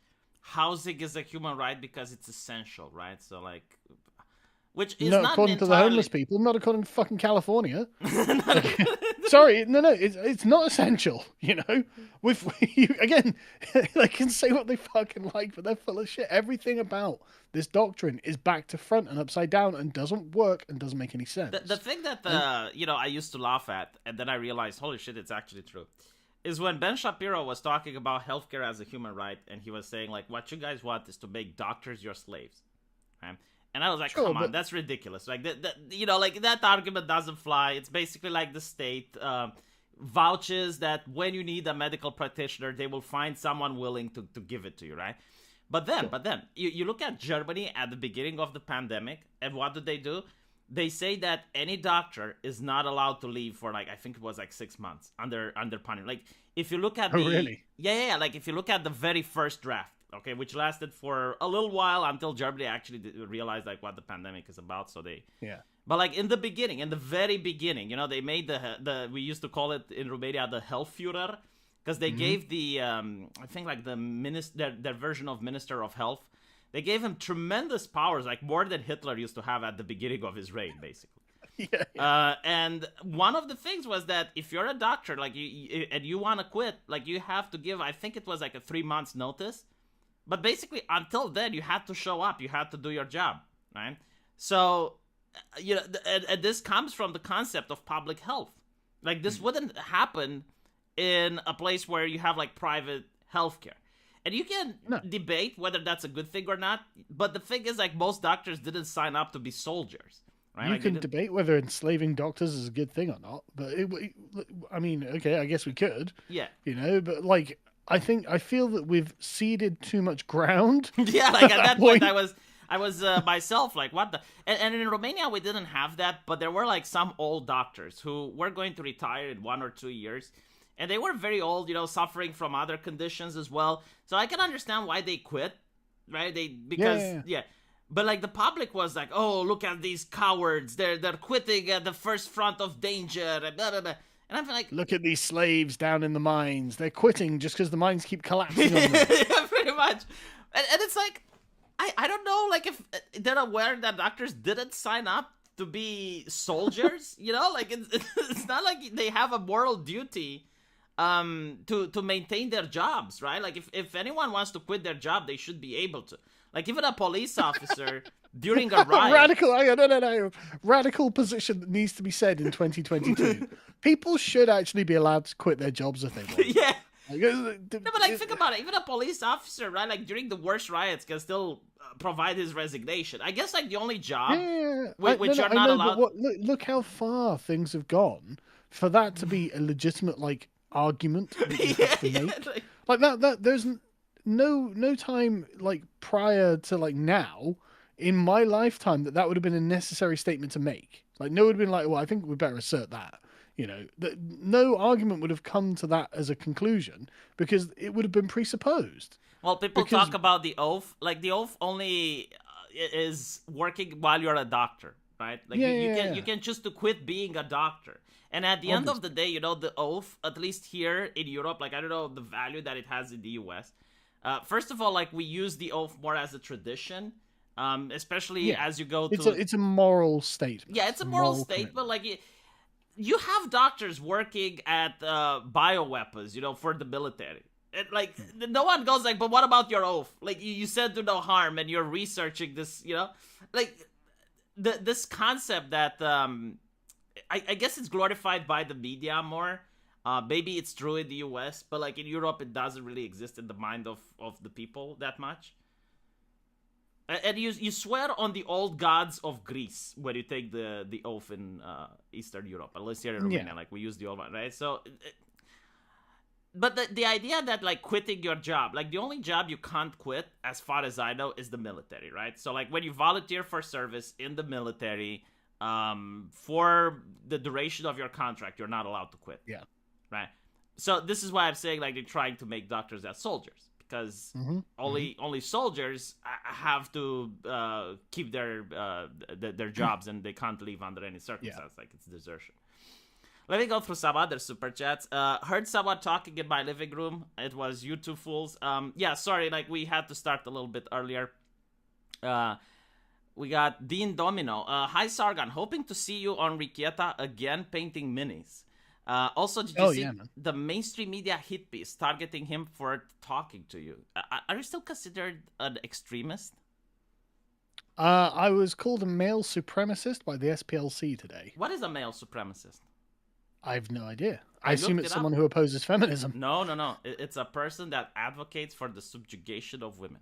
housing is a human right because it's essential, right? So like, which is Not not according to the entirely... homeless people, not according to fucking California. Sorry, no, it's not essential. With again, they can say what they fucking like, but they're full of shit. Everything about this doctrine is back to front and upside down and doesn't work and doesn't make any sense. The thing that I used to laugh at, and then I realized, holy shit, it's actually true, is when Ben Shapiro was talking about healthcare as a human right, and he was saying like, what you guys want is to make doctors your slaves, right? And I was like, Sure, come on, but... that's ridiculous. Like, like that argument doesn't fly. It's basically like the state vouches that when you need a medical practitioner, they will find someone willing to give it to you, right? But then, you look at Germany at the beginning of the pandemic, and what do? They say that any doctor is not allowed to leave for like, I think it was like 6 months under punishment. Like, if you look at really? Yeah. Like, if you look at the very first draft, okay, which lasted for a little while until Germany actually realized like what the pandemic is about. So they, But like in the very beginning, they made the we used to call it in Romania the Healthführer, because they gave the I think like the their version of Minister of Health, they gave him tremendous powers, like more than Hitler used to have at the beginning of his reign, basically. And one of the things was that if you're a doctor, like you want to quit, like you have to give, I think it was like a 3 months notice. But basically, until then, you had to show up. You had to do your job, right? So, and this comes from the concept of public health. Like, this wouldn't happen in a place where you have, like, private healthcare. And you can debate whether that's a good thing or not. But the thing is, like, most doctors didn't sign up to be soldiers, right? You can debate whether enslaving doctors is a good thing or not. But, I mean, okay, I guess we could. Yeah. But, like... I feel that we've ceded too much ground. Yeah, like at that point, I was myself like, what the? And in Romania we didn't have that, but there were like some old doctors who were going to retire in 1 or 2 years, and they were very old, suffering from other conditions as well. So I can understand why they quit, right? But like the public was like, oh, look at these cowards! They're quitting at the first front of danger, and blah blah blah. And I'm like, look at these slaves down in the mines. They're quitting just because the mines keep collapsing on them. Yeah, pretty much. And it's like, I don't know, like if they're aware that doctors didn't sign up to be soldiers, like it's not like they have a moral duty to maintain their jobs, right? Like if anyone wants to quit their job, they should be able to. Like even a police officer during a riot. Radical position that needs to be said in 2022. People should actually be allowed to quit their jobs if they want. Yeah. No, but like think about it. Even a police officer, right? Like during the worst riots, can still provide his resignation. I guess like the only job which you're not allowed. Look how far things have gone for that to be a legitimate like argument that you have to make. Like that. There's no time like prior to like now in my lifetime that would have been a necessary statement to make. Like no one would have been like, well, I think we better assert that. That no argument would have come to that as a conclusion because it would have been presupposed. Well, people talk about the oath. Like the oath only is working while you're a doctor, right? Like you can choose to quit being a doctor. And at the end of the day, the oath, at least here in Europe, like I don't know the value that it has in the US. First of all, like we use the oath more as a tradition. Especially as you go to... It's a moral statement. Yeah, it's a moral statement. Like, you have doctors working at bioweapons, for the military. And, like, no one goes like, but what about your oath? Like, you said do no harm, and you're researching this, Like, this concept that, I guess it's glorified by the media more. Maybe it's true in the US, but, like, in Europe, it doesn't really exist in the mind of the people that much. And you swear on the old gods of Greece when you take the oath in Eastern Europe, unless you're in Romania, like we use the old one, right? So, but the idea that like quitting your job, like the only job you can't quit, as far as I know, is the military, right? So like when you volunteer for service in the military, for the duration of your contract, you're not allowed to quit. Yeah. Right. So this is why I'm saying like they're trying to make doctors as soldiers. Because only soldiers have to keep their jobs and they can't leave under any circumstance. Like it's desertion. Let me go through some other super chats. Heard someone talking in my living room. It was you two fools. Sorry, like we had to start a little bit earlier. We got Dean Domino. Hi, Sargon. Hoping to see you on Rikieta again painting minis. Also, did you see the mainstream media hit piece targeting him for talking to you? Are you still considered an extremist? I was called a male supremacist by the SPLC today. What is a male supremacist? I have no idea. I assume it's someone who opposes feminism. No. It's a person that advocates for the subjugation of women.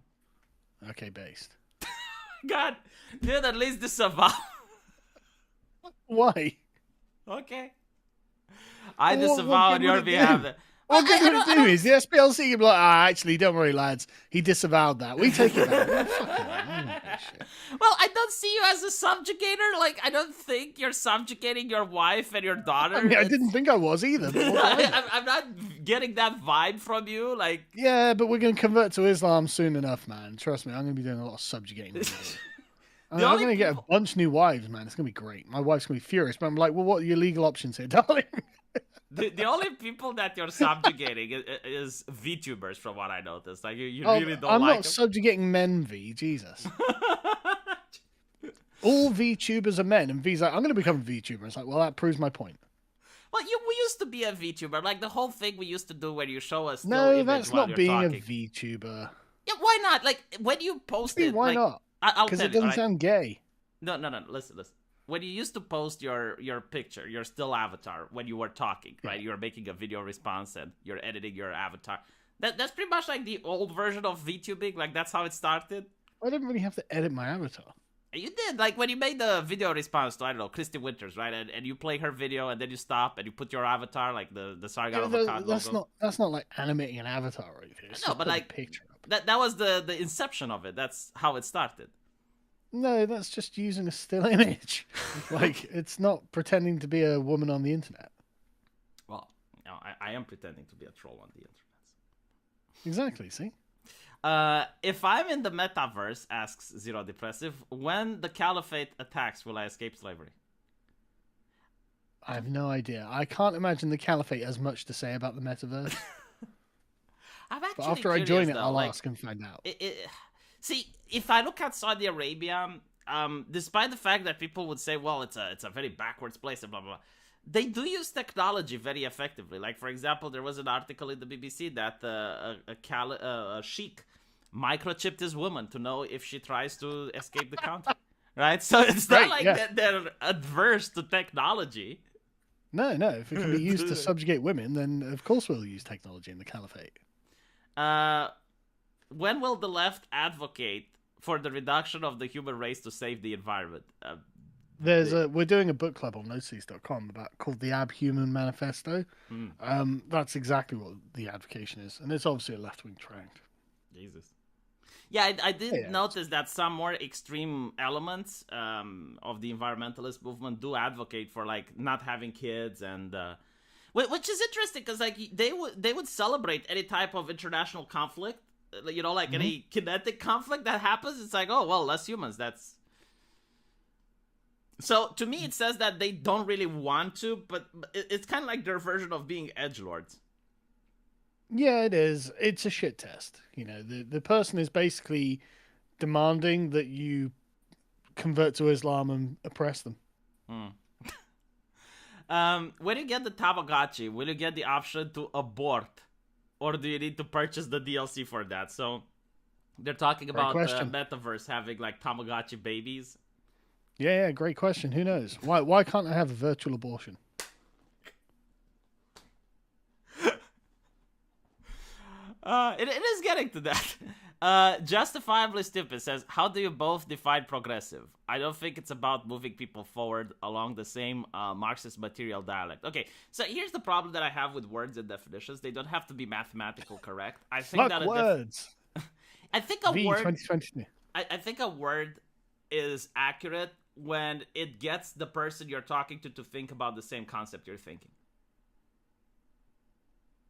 Okay, based. God, dude, at least disavow. Why? Okay. I disavow on your behalf. What good would it do is the SPLC can be like, actually, don't worry, lads. He disavowed that. We take it back. Well, I don't see you as a subjugator. Like, I don't think you're subjugating your wife and your daughter. I mean, I didn't think I was either. But I'm not getting that vibe from you. Like, yeah, but we're going to convert to Islam soon enough, man. Trust me, I'm going to be doing a lot of subjugating. I'm going to get a bunch of new wives, man. It's going to be great. My wife's going to be furious, but I'm like, well, what are your legal options here, darling? The only people that you're subjugating is VTubers, from what I noticed. Like, you really don't I'm like not subjugating men, V. Jesus. All VTubers are men, and V's like, I'm going to become a VTuber. It's like, well, that proves my point. Well, we used to be a VTuber. Like, the whole thing we used to do where you show us no, that's not being a VTuber. Yeah, why not? Like, when you post it... Why not? Because it doesn't sound gay. No. Listen. When you used to post your picture, your still avatar, when you were talking, right? You were making a video response and you're editing your avatar. That's pretty much like the old version of VTubing. Like, that's how it started. I didn't really have to edit my avatar. You did. Like, when you made the video response to, I don't know, Christy Winters, right? And you play her video and then you stop and you put your avatar, like the Sargon of Akkad logo. That's not like animating an avatar right here. No, but like, picture that was the inception of it. That's how it started. No, that's just using a still image. Like, it's not pretending to be a woman on the internet. Well, I am pretending to be a troll on the internet. Exactly, see? If I'm in the metaverse, asks Zero Depressive, when the caliphate attacks, will I escape slavery? I have no idea. I can't imagine the caliphate has much to say about the metaverse. But after I join it, I'll ask and find out. See, if I look at Saudi Arabia, despite the fact that people would say, well, it's a very backwards place and blah, blah, blah, they do use technology very effectively. Like, for example, there was an article in the BBC that a sheik microchipped his woman to know if she tries to escape the country. Right? So it's not like they're adverse to technology. No. If it can be used to subjugate women, then of course we'll use technology in the caliphate. When will the left advocate for the reduction of the human race to save the environment? We're doing a book club on nosees.com called the Abhuman Manifesto. That's exactly what the advocation is, and it's obviously a left-wing tract. Jesus. Yeah, I did notice that some more extreme elements of the environmentalist movement do advocate for like not having kids, and which is interesting because like they would celebrate any type of international conflict. You know, like any kinetic conflict that happens, it's like, oh, well, less humans. That's... So, to me, it says that they don't really want to, but it's kind of like their version of being edgelords. Yeah, it is. It's a shit test. You know, the person is basically demanding that you convert to Islam and oppress them. When you get the Tamagotchi, will you get the option to abort? Or do you need to purchase the DLC for that? So they're talking about Metaverse having like Tamagotchi babies. Yeah, great question. Who knows? Why can't I have a virtual abortion? It is getting to that. Justifiably Stupid says, how do you both define progressive? I don't think it's about moving people forward along the same Marxist material dialect. Okay, so here's the problem that I have with words and definitions. They don't have to be mathematical correct. I think that words. I think a word. 2020. I think a word is accurate when it gets the person you're talking to think about the same concept you're thinking.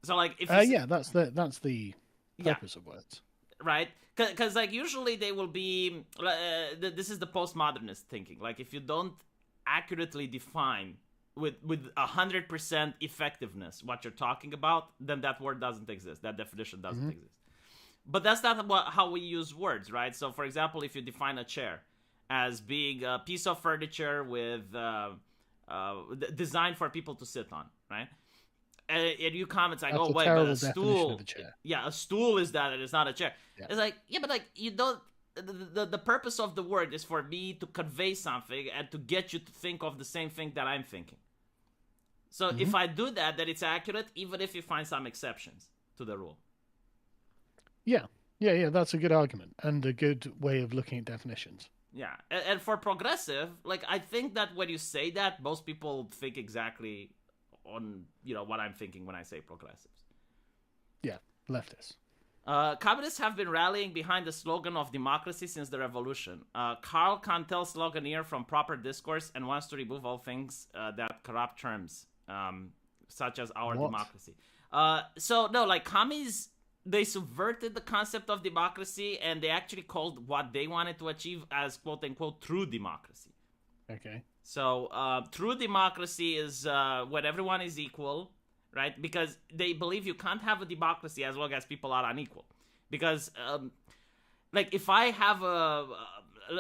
So like if that's the purpose of words. Right? Because like usually they will be this is the postmodernist thinking. Like if you don't accurately define with 100% effectiveness what you're talking about, then that word doesn't exist. That definition doesn't exist. But that's not how we use words, right? So for example, if you define a chair as being a piece of furniture with designed for people to sit on, right? And you comment like, That's "Oh a wait, but terrible a definition stool, of a chair. yeah, a stool is that, and it's not a chair." Yeah. It's like, yeah, but like you don't. The purpose of the word is for me to convey something and to get you to think of the same thing that I'm thinking. So if I do that, then it's accurate, even if you find some exceptions to the rule. Yeah. That's a good argument and a good way of looking at definitions. Yeah, and for progressive, like I think that when you say that, most people think exactly on what I'm thinking when I say progressives. Yeah, leftists. Communists have been rallying behind the slogan of democracy since the revolution. Karl Cantel sloganeer from proper discourse and wants to remove all things that corrupt terms, such as our democracy. So no, like commies, they subverted the concept of democracy and they actually called what they wanted to achieve as quote unquote true democracy. Okay. So true democracy is when everyone is equal, right? Because they believe you can't have a democracy as long as people are unequal. Because like if I have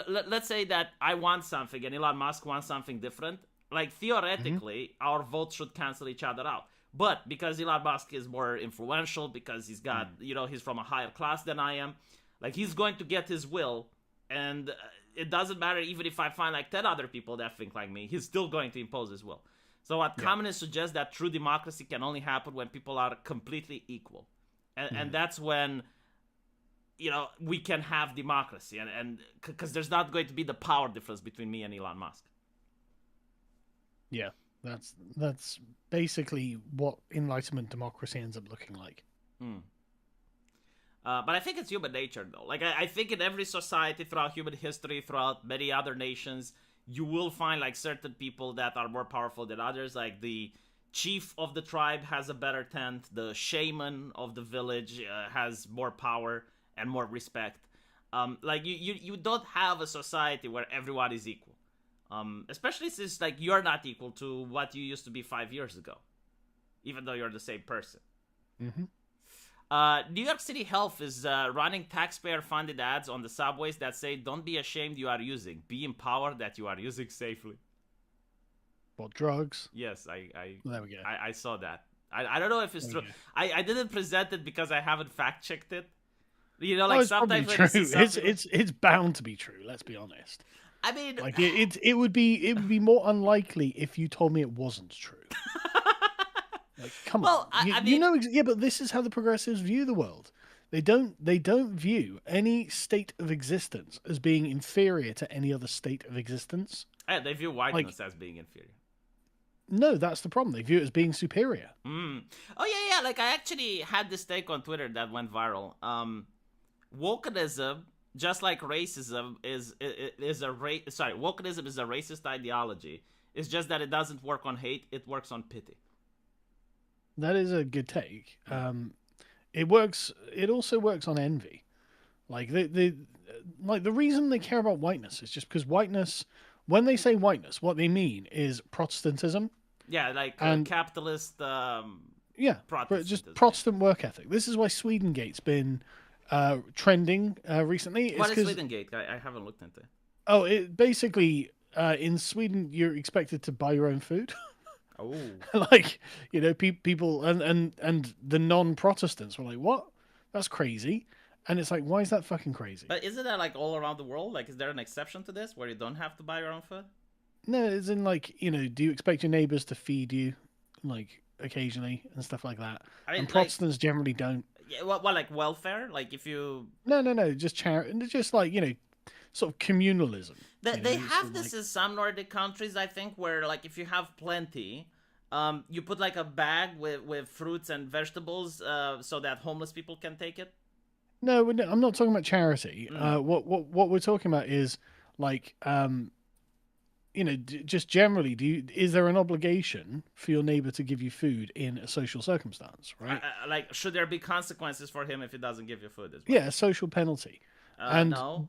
let's say that I want something and Elon Musk wants something different, like theoretically our votes should cancel each other out. But because Elon Musk is more influential, because he's got, he's from a higher class than I am, like he's going to get his will, and it doesn't matter even if I find like 10 other people that think like me, he's still going to impose his will. So what communists suggest that true democracy can only happen when people are completely equal. And that's when, we can have democracy, and because there's not going to be the power difference between me and Elon Musk. Yeah. That's basically what Enlightenment democracy ends up looking like. But I think it's human nature, though. Like, I think in every society throughout human history, throughout many other nations, you will find, like, certain people that are more powerful than others. Like, the chief of the tribe has a better tent. The shaman of the village has more power and more respect. Like, you don't have a society where everyone is equal. Especially since, like, you're not equal to what you used to be 5 years ago, even though you're the same person. New York City Health is running taxpayer-funded ads on the subways that say, "Don't be ashamed you are using. Be empowered that you are using safely." What, drugs? Yes, There we go. I saw that. I don't know if it's true. I didn't present it because I haven't fact-checked it. Like it's sometimes probably when true. you see something... It's bound to be true. Let's be honest. I mean, like it would be more unlikely if you told me it wasn't true. Like, come on. I mean, but this is how the progressives view the world. They don't view any state of existence as being inferior to any other state of existence. Yeah, they view whiteness as being inferior. No, that's the problem. They view it as being superior. Oh yeah. Like I actually had this take on Twitter that went viral. Wokeism, just like racism, wokeism is a racist ideology. It's just that it doesn't work on hate; it works on pity. That is a good take. It works. It also works on envy. Like the reason they care about whiteness is just because whiteness. When they say whiteness, what they mean is Protestantism. Yeah, like capitalist. Just Protestant work ethic. This is why Swedengate's been trending recently. What is Swedengate? I haven't looked into it. Oh, it basically in Sweden you're expected to buy your own food. Oh, like people and the non-Protestants were like, "What? That's crazy." And it's like, why is that fucking crazy? But isn't that like all around the world? Like, is there an exception to this where you don't have to buy your own food? No, it's in like, do you expect your neighbors to feed you, like occasionally and stuff like that? I mean, and Protestants generally don't. Yeah, what like welfare? Like if you no, just charity, just like sort of communalism. They have this in some Nordic countries, I think, where like if you have plenty, you put like a bag with fruits and vegetables, so that homeless people can take it. No, I'm not talking about charity. What we're talking about is like, just generally, is there an obligation for your neighbor to give you food in a social circumstance, right? Like, should there be consequences for him if he doesn't give you food as well? Yeah, a social penalty. No.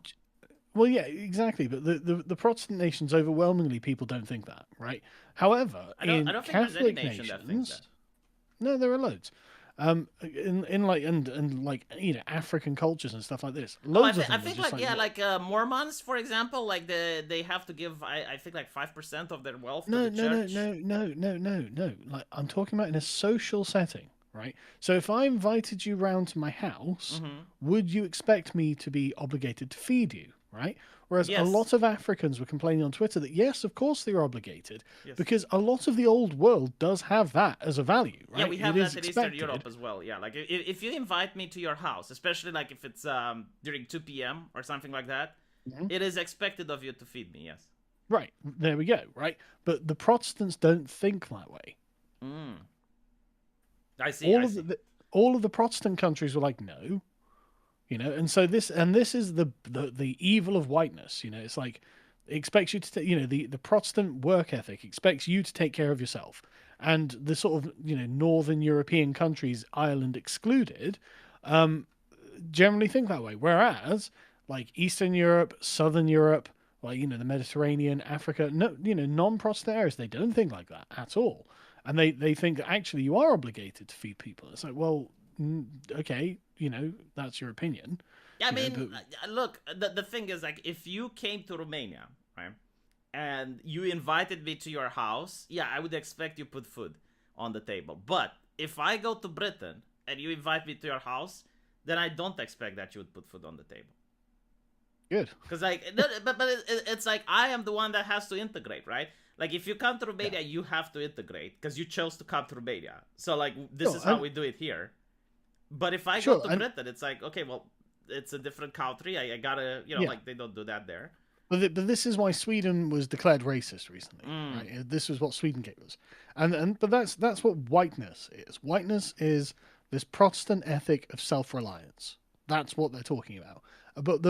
Well, yeah, exactly. But the Protestant nations, overwhelmingly, people don't think that, right? However, I don't think Catholic nations, that thinks that. No, there are loads. In like and like African cultures and stuff like this. Oh, Loads of I them are think just like like yeah, what? like Mormons, for example, like they have to give I think like 5% of their wealth to No, the no, no, church. no, no, no, no, no. Like I'm talking about in a social setting, right? So if I invited you round to my house, Mm-hmm. would you expect me to be obligated to feed you, right? Whereas a Yes, lot of Africans were complaining on Twitter that yes, of course they're obligated, yes. because a lot of the old world does have that as a value, Yeah, right? we It have is that in Eastern Europe expected. as well. Yeah, like if you invite me to your house, especially like if it's during 2 p.m. or something like that, Mhm. it is expected of you to feed me. Yes. Right, there we go, right? But the Protestants don't think that way. Mm. I see. I All of see. all of the Protestant countries were like, no, and so this is the evil of whiteness. It's like it expects you to the Protestant work ethic expects you to take care of yourself, and the sort of northern European countries, Ireland excluded, um, generally think that way, whereas like Eastern Europe, Southern Europe, like the Mediterranean, Africa, no, non-Protestant areas, they don't think like that at all, and they think that actually you are obligated to feed people. It's like, well, okay, that's your opinion, Yeah, I but mean, look, the thing is like if you came to Romania, right, and you invited me to your house, yeah, I would expect you put food on the table. But if I go to Britain and you invite me to your house, then I don't expect that you would put food on the table. good. Because like, but it's like I am the one that has to integrate, right? Like if you come to Yeah, Romania, you have to integrate because you chose to come to Romania. So like this sure, is how we do it here. But if I go sure, to and Britain, it's like okay, well, it's a different country. I gotta, yeah. like they don't do that there. But this is why Sweden was declared racist recently, Mm. right? This was what Sweden gave us, and but that's what whiteness is. Whiteness is this Protestant ethic of self-reliance. That's what they're talking about. But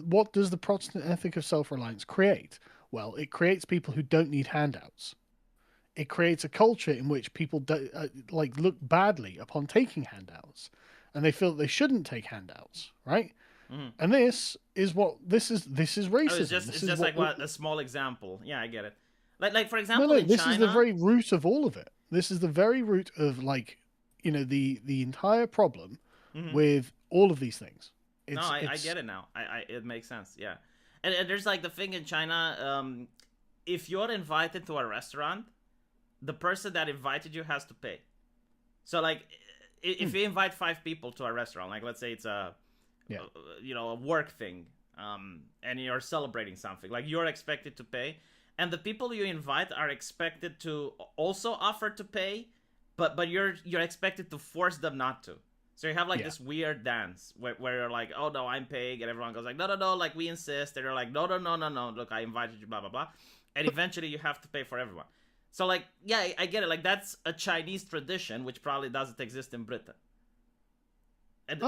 what does the Protestant ethic of self-reliance create? Well, it creates people who don't need handouts. It creates a culture in which people like look badly upon taking handouts, and they feel that they shouldn't take handouts, right? Mm. And this is Oh, racism. This it's is just what like what a small example. Yeah, I get it. Like for no, example no. in This is the China. very root of all of it. This is the very root of like the entire problem Mm-hmm. with all of these things. No, It's I it's get it now. It makes sense. Yeah, and there's like the thing in China. If you're invited to a restaurant, the person that invited you has to pay. So like, if mm, you invite 5 people to a restaurant, like let's say it's yeah, a work thing, and you're celebrating something, like you're expected to pay, and the people you invite are expected to also offer to pay, but you're expected to force them not to. So you have like yeah. this weird dance where you're like, oh no, I'm paying, and everyone goes like, no, no, no, like we insist, and you're like, no, no, no, no, no, look, I invited you, blah blah blah, and eventually you have to pay for everyone. So like, yeah, I get it. Like that's a Chinese tradition which probably doesn't exist in Britain. And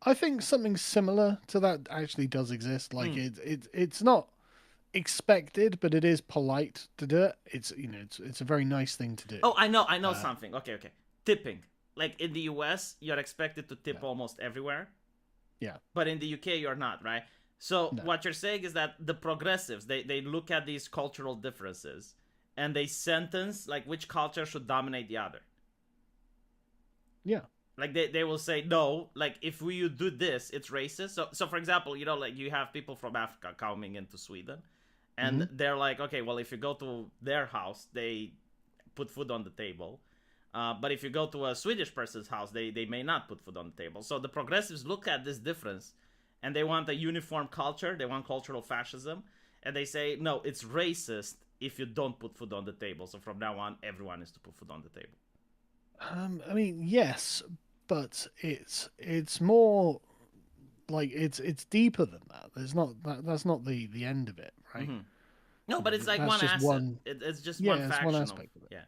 I think something similar to that actually does exist. Like mm, it's not expected, but it is polite to do it. It's a very nice thing to do. oh, I know Uh, something. Okay, okay. Tipping. Like in the US, you're expected to tip yeah, almost everywhere, yeah, but in the UK, you're not, right? So no, what you're saying is that the progressives they look at these cultural differences and they sentence like which culture should dominate the other. yeah, Like they will say no, like if we do this it's racist. So for example, like you have people from Africa coming into Sweden hmm and they're like, okay, well, if you go to their house they put food on the table, but if you go to a Swedish person's house they may not put food on the table. So the progressives look at this difference and they want a uniform culture, they want cultural fascism, and they say no, it's racist if you don't put food on the table, so from now on everyone is to put food on the table. I mean, yes, but it's more like it's deeper than that. There's not that's not the end of it, right? Mm-hmm. No, but it's like That's one just asset. one. It's just one Yeah, it's one faction of, aspect of it. yeah.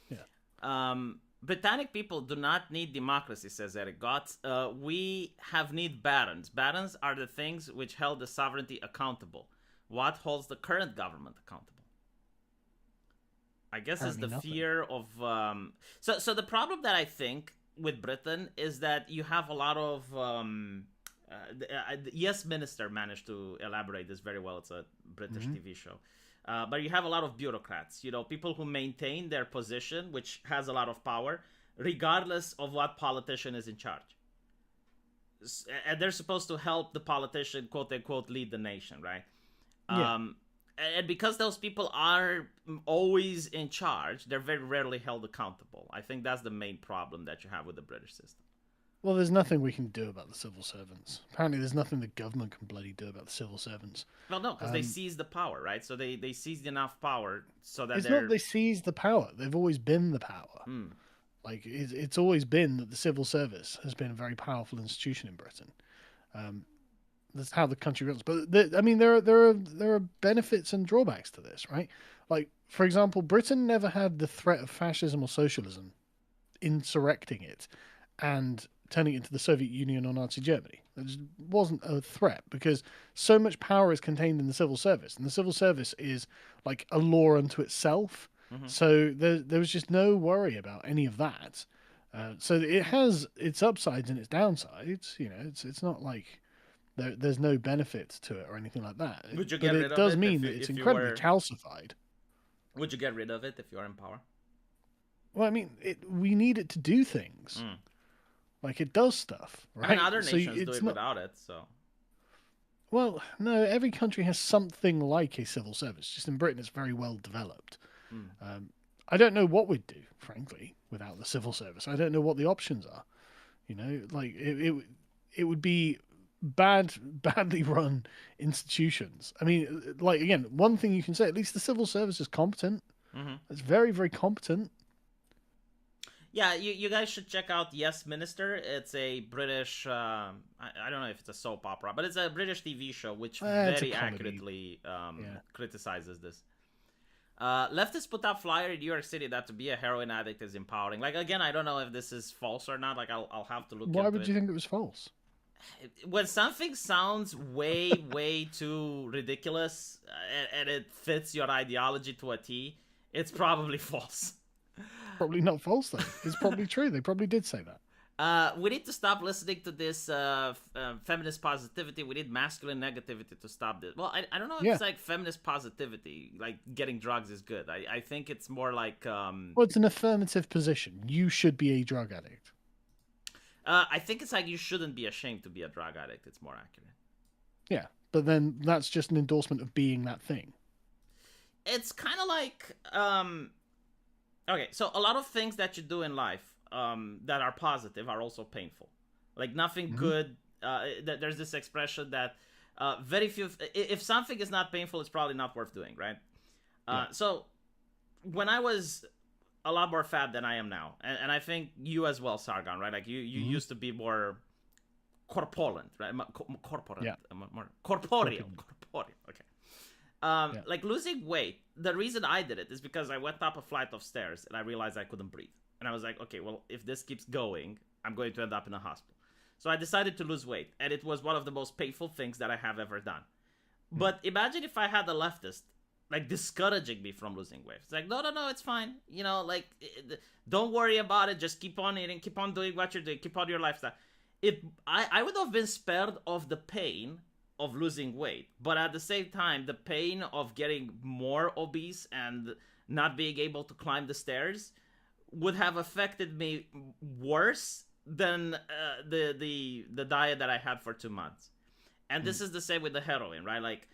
Yeah. Britannic people do not need democracy, says Eric Gotts. We have need barons. Barons are the things which held the sovereignty accountable. What holds the current government accountable? I guess is Apparently the nothing. fear of. So the problem that I think with Britain is that you have a lot of. The Yes Minister managed to elaborate this very well. It's a British Hmm. TV show. But you have a lot of bureaucrats, people who maintain their position, which has a lot of power, regardless of what politician is in charge. And they're supposed to help the politician, quote unquote, lead the nation, right? Yeah. And because those people are always in charge, they're very rarely held accountable. I think that's the main problem that you have with the British system. Well, there's nothing we can do about the civil servants. Apparently, there's nothing the government can bloody do about the civil servants. Well, no, because they seized the power, right? So they seized enough power so that it's not they seized the power. They've always been the power. Like, it's always been that the civil service has been a very powerful institution in Britain. That's how the country runs. But I mean, there are benefits and drawbacks to this, right? Like, for example, Britain never had the threat of fascism or socialism insurrecting it and turning it into the Soviet Union or Nazi Germany. It just wasn't a threat because so much power is contained in the civil service, and the civil service is like a law unto itself. So there was just no worry about any of that. So it has its upsides and its downsides. You know, it's not like there's no benefit to it or anything like that. Would you get rid of it? It does mean that it's incredibly calcified. Would you get rid of it if you were in power? Well, I mean, we need it to do things. Like, it does stuff, right? I mean, other nations do it without it, so... Well, no, every country has something like a civil service. Just in Britain, it's very well developed. I don't know what we'd do, frankly, without the civil service. I don't know what the options are. You know, like, it would be badly run institutions. I mean, like, again, one thing you can say, at least the civil service is competent. It's very, very competent. Yeah, you guys should check out Yes Minister. It's a British, I don't know if it's a soap opera, but it's a British TV show which very accurately criticizes this. Leftists put out flyer in New York City that to be a heroin addict is empowering. Like, again, I don't know if this is false or not. Like, I'll have to look into it. Why would you think it was false? When something sounds way too ridiculous and it fits your ideology to a T, it's probably false. Probably not false, though. It's probably true. They probably did say that. We need to stop listening to this feminist positivity. We need masculine negativity to stop this. Well, I don't know if it's like feminist positivity, like getting drugs is good. I think it's more like... Well, it's an affirmative position. You should be a drug addict. I think it's like you shouldn't be ashamed to be a drug addict. It's more accurate. Yeah, but then that's just an endorsement of being that thing. It's kind of like... Okay, so a lot of things that you do in life that are positive are also painful. Like nothing good. There's this expression that very few. If something is not painful, it's probably not worth doing, right? So when I was a lot more fat than I am now, and I think you as well, Sargon, right? Like you used to be more corpulent, right? More corporeal. Okay. Like losing weight, the reason I did it is because I went up a flight of stairs and I realized I couldn't breathe. And I was like, okay, well, if this keeps going, I'm going to end up in a hospital. So I decided to lose weight, and it was one of the most painful things that I have ever done. But imagine if I had a leftist, like, discouraging me from losing weight. It's like, no, it's fine. You know, like, don't worry about it. Just keep on eating, keep on doing what you're doing, keep on your lifestyle. I would have been spared of the pain of losing weight, but at the same time, the pain of getting more obese and not being able to climb the stairs would have affected me worse than the diet that I had for 2 months. And this is the same with the heroin, right? Like,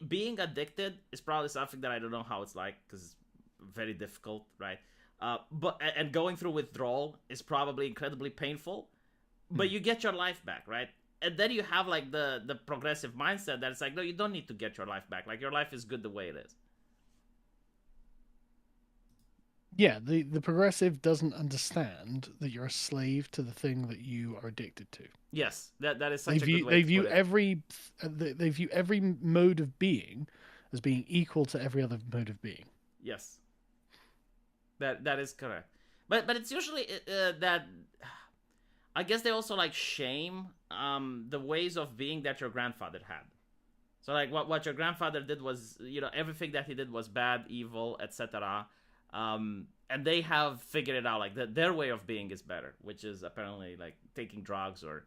being addicted is probably something that I don't know how it's like because it's very difficult, right? But going through withdrawal is probably incredibly painful, but you get your life back, right? And then you have like the progressive mindset that it's like, no, you don't need to get your life back. Like your life is good the way it is. Yeah, the progressive doesn't understand that you're a slave to the thing that you are addicted to. Yes, that is such a good way to put it. They view every mode of being as being equal to every other mode of being. Yes, that is correct. But it's usually that. I guess they also like shame the ways of being that your grandfather had. So like what your grandfather did was, you know, everything that he did was bad, evil, etc. And they have figured it out, like their way of being is better, which is apparently like taking drugs or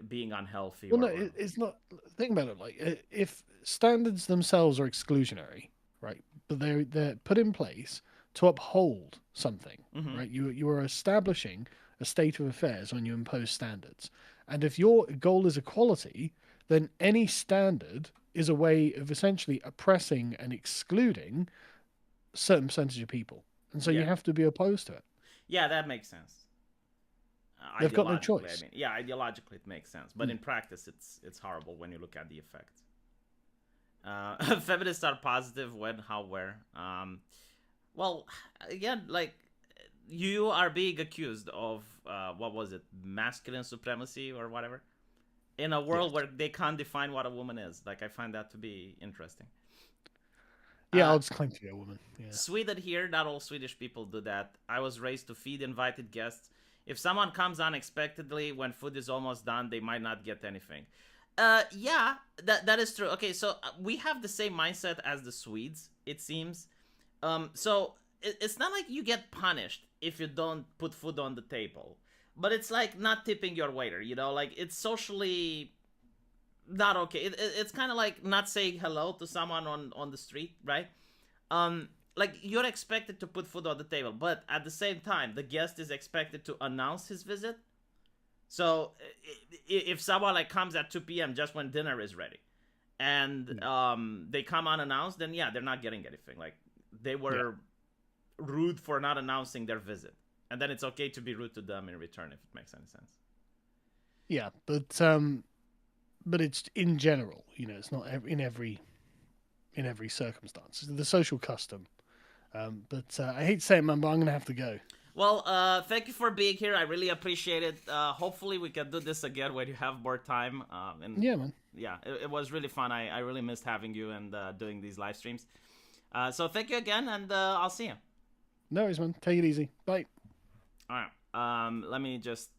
being unhealthy. Well, no, it's not. Think about it. Like if standards themselves are exclusionary, right? But they're put in place to uphold something, Mm-hmm. right? You are establishing a state of affairs when you impose standards. And if your goal is equality, then any standard is a way of essentially oppressing and excluding a certain percentage of people. And so you Yeah. have to be opposed to it. Yeah, that makes sense. They've got no Ideologically, I choice. mean, yeah, ideologically it makes sense, but in practice, it's horrible when you look at the effects. Feminists are positive when, how, where. Well, again, like you are being accused of what was it, masculine supremacy or whatever, in a Yes. world where they can't define what a woman is. Like I find that to be interesting. Yeah, Uh, I'll just claim to be a woman. Yeah. Sweden here, not all Swedish people do that. I was raised to feed invited guests. If someone comes unexpectedly when food is almost done, they might not get anything. Yeah, that is true. Okay, so we have the same mindset as the Swedes, it seems. So it's not like you get punished if you don't put food on the table, but it's like not tipping your waiter. You know, like it's socially not okay. It's kind of like not saying hello to someone on the street, right? Like you're expected to put food on the table, but at the same time, the guest is expected to announce his visit. So if someone like comes at 2 p.m. just when dinner is ready, and they come unannounced, then yeah, they're not getting anything. Like they were rude for not announcing their visit, and then it's okay to be rude to them in return if it makes any sense. Yeah, but it's in general. You know, it's not in every circumstance. It's the social custom. But I hate to say it, man, but I'm gonna have to go. Well, thank you for being here. I really appreciate it. Hopefully, we can do this again when you have more time. And Yeah, man. yeah, it was really fun. I really missed having you and doing these live streams. So thank you again, and I'll see you. No worries, man. Take it easy. Bye. All right. Let me just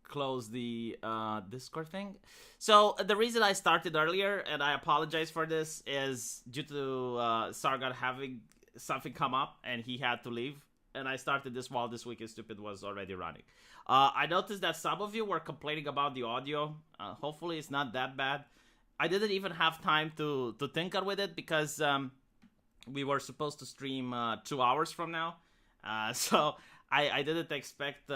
close the Discord thing. So the reason I started earlier, and I apologize for this, is due to Sargon having something come up and he had to leave. And I started this while This Week is Stupid was already running. I noticed that some of you were complaining about the audio. Hopefully it's not that bad. I didn't even have time to tinker with it because we were supposed to stream 2 hours from now. So I didn't expect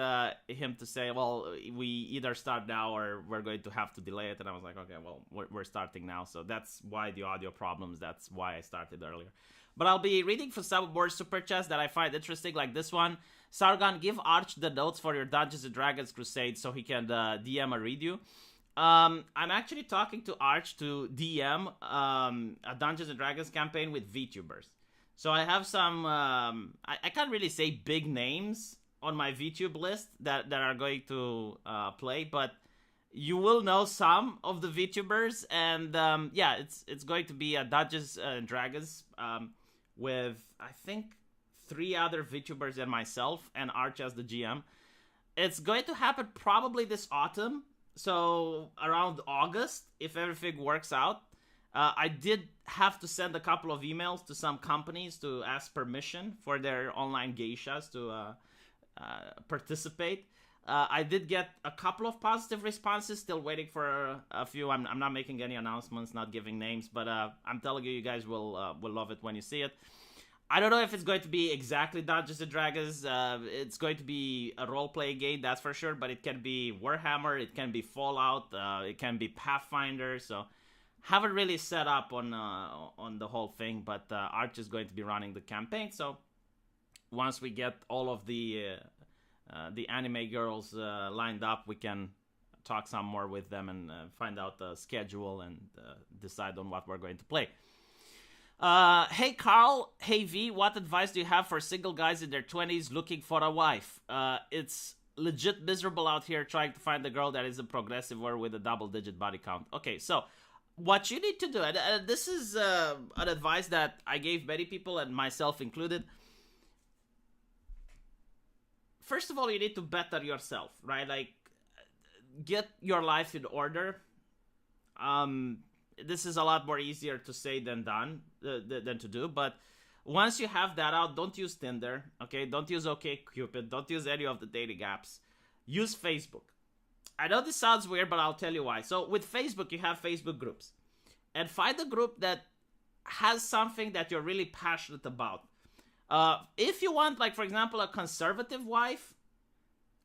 him to say, well, we either start now or we're going to have to delay it. And I was like, okay, well, we're starting now. So that's why the audio problems. That's why I started earlier. But I'll be reading for some more super chats that I find interesting, like this one. Sargon, give Arch the notes for your Dungeons & Dragons crusade so he can DM a read you. I'm actually talking to Arch to DM a Dungeons & Dragons campaign with VTubers. So I have some, I can't really say big names on my VTube list that are going to play, but you will know some of the VTubers, and yeah, it's going to be a Dungeons & Dragons with, I think, 3 other VTubers and myself, and Arch as the GM. It's going to happen probably this autumn, so around August, if everything works out. I did have to send a couple of emails to some companies to ask permission for their online geishas to participate. I did get a couple of positive responses, still waiting for a few. I'm not making any announcements, not giving names, but I'm telling you, you guys will love it when you see it. I don't know if it's going to be exactly Dungeons & Dragons. It's going to be a role-playing game, that's for sure, but it can be Warhammer, it can be Fallout, it can be Pathfinder, so haven't really set up on the whole thing, but Arch is going to be running the campaign, so once we get all of the anime girls lined up, we can talk some more with them and find out the schedule and decide on what we're going to play. Hey Carl, hey V, what advice do you have for single guys in their 20s looking for a wife? It's legit miserable out here trying to find a girl that is a progressive or with a double-digit body count. Okay, so what you need to do, and this is an advice that I gave many people and myself included. First of all, you need to better yourself, right? Like, get your life in order. This is a lot more easier to say than done, than to do. But once you have that out, don't use Tinder, okay? Don't use OkCupid. Don't use any of the dating apps. Use Facebook. I know this sounds weird, but I'll tell you why. So with Facebook, you have Facebook groups. And find a group that has something that you're really passionate about. If you want, like, for example, a conservative wife,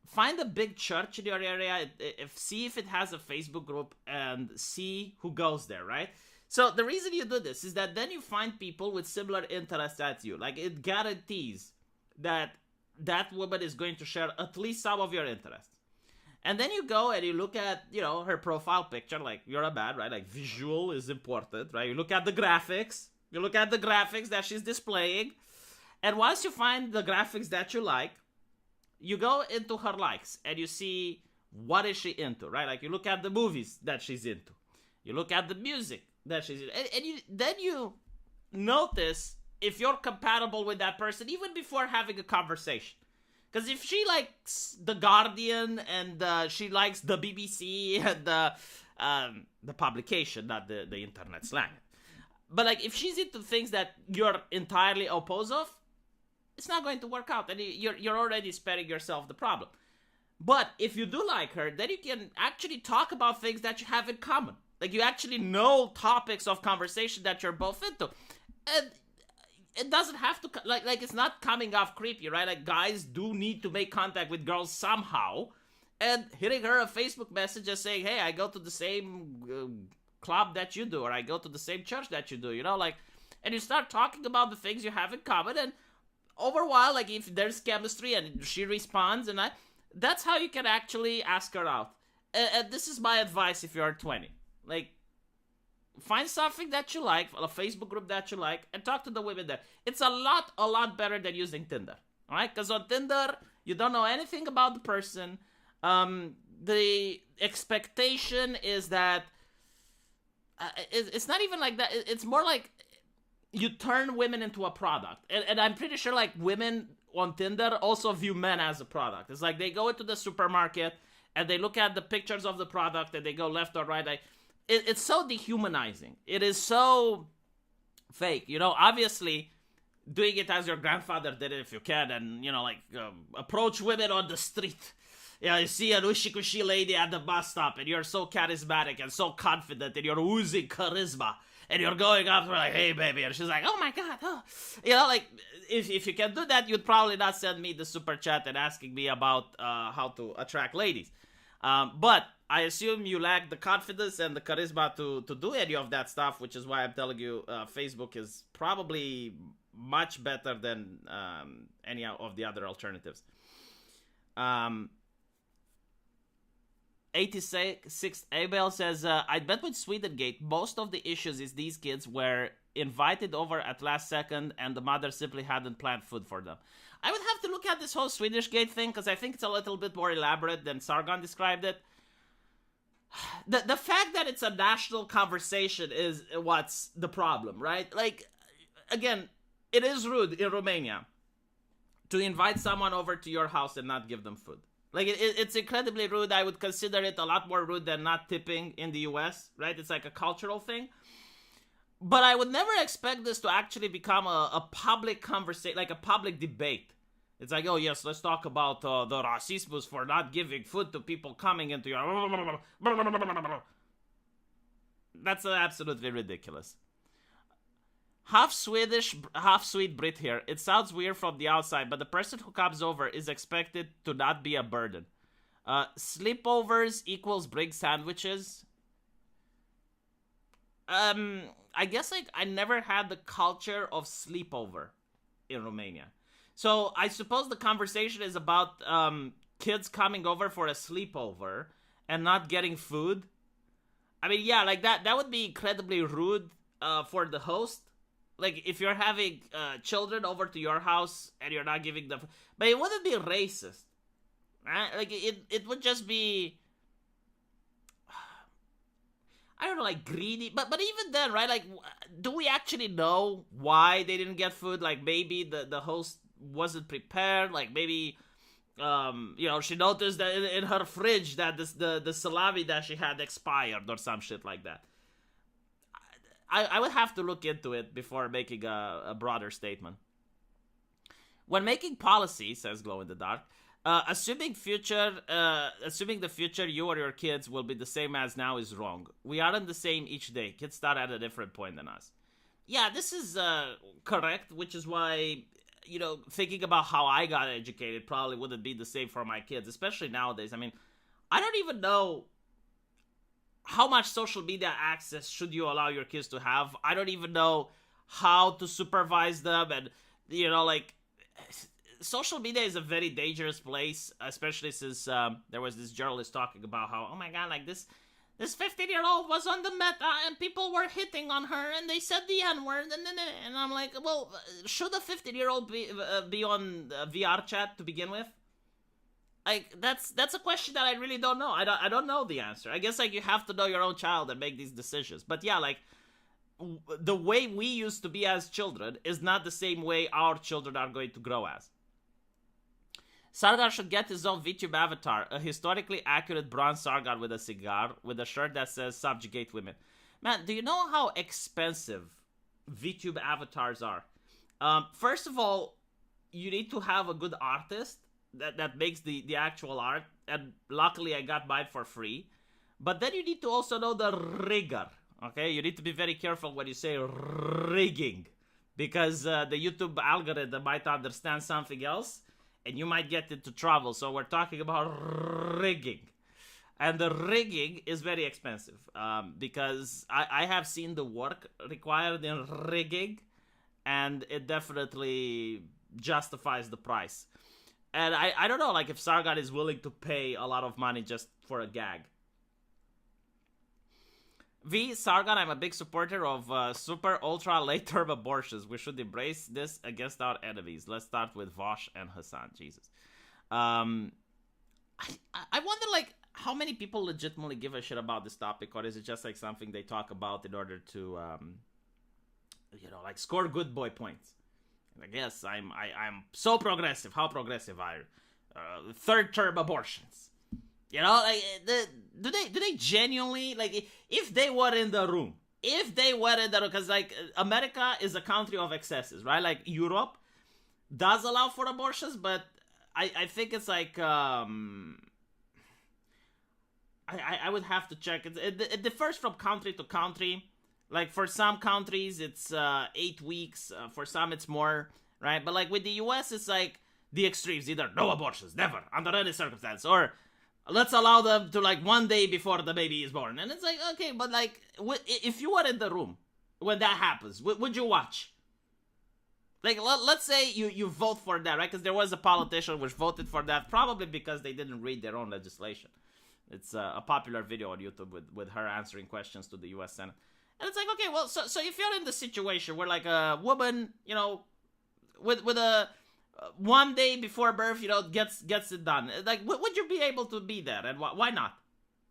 find a big church in your area, see if it has a Facebook group, and see who goes there, right? So the reason you do this is that then you find people with similar interests as you. Like, it guarantees that that woman is going to share at least some of your interests. And then you go and you look at, her profile picture, like, you're a man, right? Like, visual is important, right? You look at the graphics. You look at the graphics that she's displaying. And once you find the graphics that you like, you go into her likes and you see what is she into, right? Like, you look at the movies that she's into. You look at the music that she's into. And then you notice if you're compatible with that person even before having a conversation. Because if she likes The Guardian and she likes the BBC and the publication, not the internet slang. But, like, if she's into things that you're entirely opposed of, it's not going to work out. And you're already sparing yourself the problem. But if you do like her, then you can actually talk about things that you have in common. Like, you actually know topics of conversation that you're both into. And it doesn't have to, like it's not coming off creepy, right? Like, guys do need to make contact with girls somehow. And hitting her a Facebook message and saying, hey, I go to the same club that you do, or I go to the same church that you do, and you start talking about the things you have in common, and over a while, like, if there's chemistry and she responds, and that's how you can actually ask her out. And this is my advice if you're 20. Like, find something that you like, a Facebook group that you like, and talk to the women there. It's a lot better than using Tinder, all right? Because on Tinder, you don't know anything about the person. The expectation is that it's not even like that. It's more like you turn women into a product. And I'm pretty sure, like, women on Tinder also view men as a product. It's like they go into the supermarket and they look at the pictures of the product and they go left or right. Like, it's so dehumanizing. It is so fake. Obviously, doing it as your grandfather did it if you can, and, approach women on the street. You see an ushi-kushi lady at the bus stop, and you're so charismatic and so confident, and you're oozing charisma, and you're going up to her like, hey, baby, and she's like, oh, my God, oh. If you can do that, you'd probably not send me the super chat and asking me about how to attract ladies. But I assume you lack the confidence and the charisma to do any of that stuff, which is why I'm telling you Facebook is probably much better than any of the other alternatives. 86 Abel says, I bet with Swedengate, most of the issues is these kids were invited over at last second and the mother simply hadn't planned food for them. I would have to look at this whole Swedish Gate thing because I think it's a little bit more elaborate than Sargon described it. The fact that it's a national conversation is what's the problem, right? Like, again, it is rude in Romania to invite someone over to your house and not give them food. Like, it's incredibly rude. I would consider it a lot more rude than not tipping in the US, right? It's like a cultural thing. But I would never expect this to actually become a public conversation, like a public debate. It's like, oh, yes, let's talk about the racismus for not giving food to people coming into your... That's absolutely ridiculous. Half Swedish, half Swede Brit here. It sounds weird from the outside, but the person who comes over is expected to not be a burden. Sleepovers equals bring sandwiches. I guess, like, I never had the culture of sleepover in Romania. So I suppose the conversation is about kids coming over for a sleepover and not getting food. I mean, yeah, like that would be incredibly rude for the host. Like, if you're having children over to your house and you're not giving them... But it wouldn't be racist. Right? Like, it would just be... I don't know, like, greedy. But even then, right? Like, do we actually know why they didn't get food? Like, maybe the host wasn't prepared. Like, maybe... she noticed that in her fridge that the salami that she had expired or some shit like that. I would have to look into it before making a broader statement. When making policy, says Glow in the Dark, assuming the future you or your kids will be the same as now is wrong. We aren't the same each day. Kids start at a different point than us. Yeah, this is correct, which is why thinking about how I got educated probably wouldn't be the same for my kids, especially nowadays. I mean, I don't even know how much social media access should you allow your kids to have. I don't even know how to supervise them. And, social media is a very dangerous place, especially since there was this journalist talking about how, oh my God, like this 15-year-old was on the Meta and people were hitting on her and they said the N-word. And I'm like, well, should a 15-year-old be on VR chat to begin with? Like, that's a question that I really don't know. I don't know the answer. I guess, like, you have to know your own child and make these decisions. But yeah, like, the way we used to be as children is not the same way our children are going to grow as. Sargon should get his own VTube avatar, a historically accurate bronze Sargon with a cigar, with a shirt that says subjugate women. Man, do you know how expensive VTube avatars are? First of all, you need to have a good artist that makes the actual art, and luckily I got mine for free. But then you need to also know the rigor, okay? You need to be very careful when you say rigging, because the YouTube algorithm might understand something else, and you might get into trouble. So we're talking about rigging. And the rigging is very expensive, because I have seen the work required in rigging, and it definitely justifies the price. And I don't know, like, if Sargon is willing to pay a lot of money just for a gag. Sargon, I'm a big supporter of super ultra late term abortions. We should embrace this against our enemies. Let's start with Vosh and Hassan. Jesus. I wonder, like, how many people legitimately give a shit about this topic, or is it just like something they talk about in order to, like, score good boy points? I guess I'm so progressive. How progressive are you? Third term abortions. Like, do they genuinely, like, if they were in the room, because, like, America is a country of excesses, right? Like, Europe does allow for abortions, but I think it's like, I would have to check. It differs from country to country. Like, for some countries, it's 8 weeks. For some, it's more, right? But, like, with the U.S., it's like the extremes. Either no abortions, never, under any circumstance, or let's allow them to, like, 1 day before the baby is born. And it's like, okay, but, like, if you were in the room when that happens, would you watch? Like, let's say you vote for that, right? Because there was a politician which voted for that, probably because they didn't read their own legislation. It's a popular video on YouTube with her answering questions to the U.S. Senate. And it's like, okay, well, so if you're in the situation where, like, a woman, with a 1 day before birth, gets it done, like, would you be able to be there? And why not?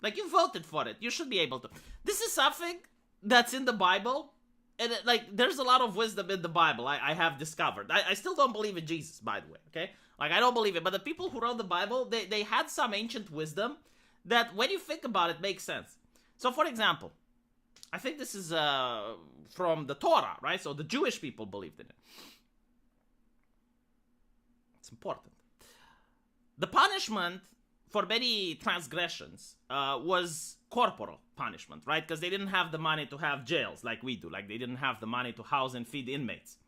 Like, you voted for it. You should be able to. This is something that's in the Bible. And, like, there's a lot of wisdom in the Bible, I have discovered. I still don't believe in Jesus, by the way, okay? Like, I don't believe it. But the people who wrote the Bible, they had some ancient wisdom that, when you think about it, makes sense. So, for example, I think this is from the Torah, right? So the Jewish people believed in it. It's important. The punishment for many transgressions was corporal punishment, right? Because they didn't have the money to have jails like we do. Like, they didn't have the money to house and feed inmates.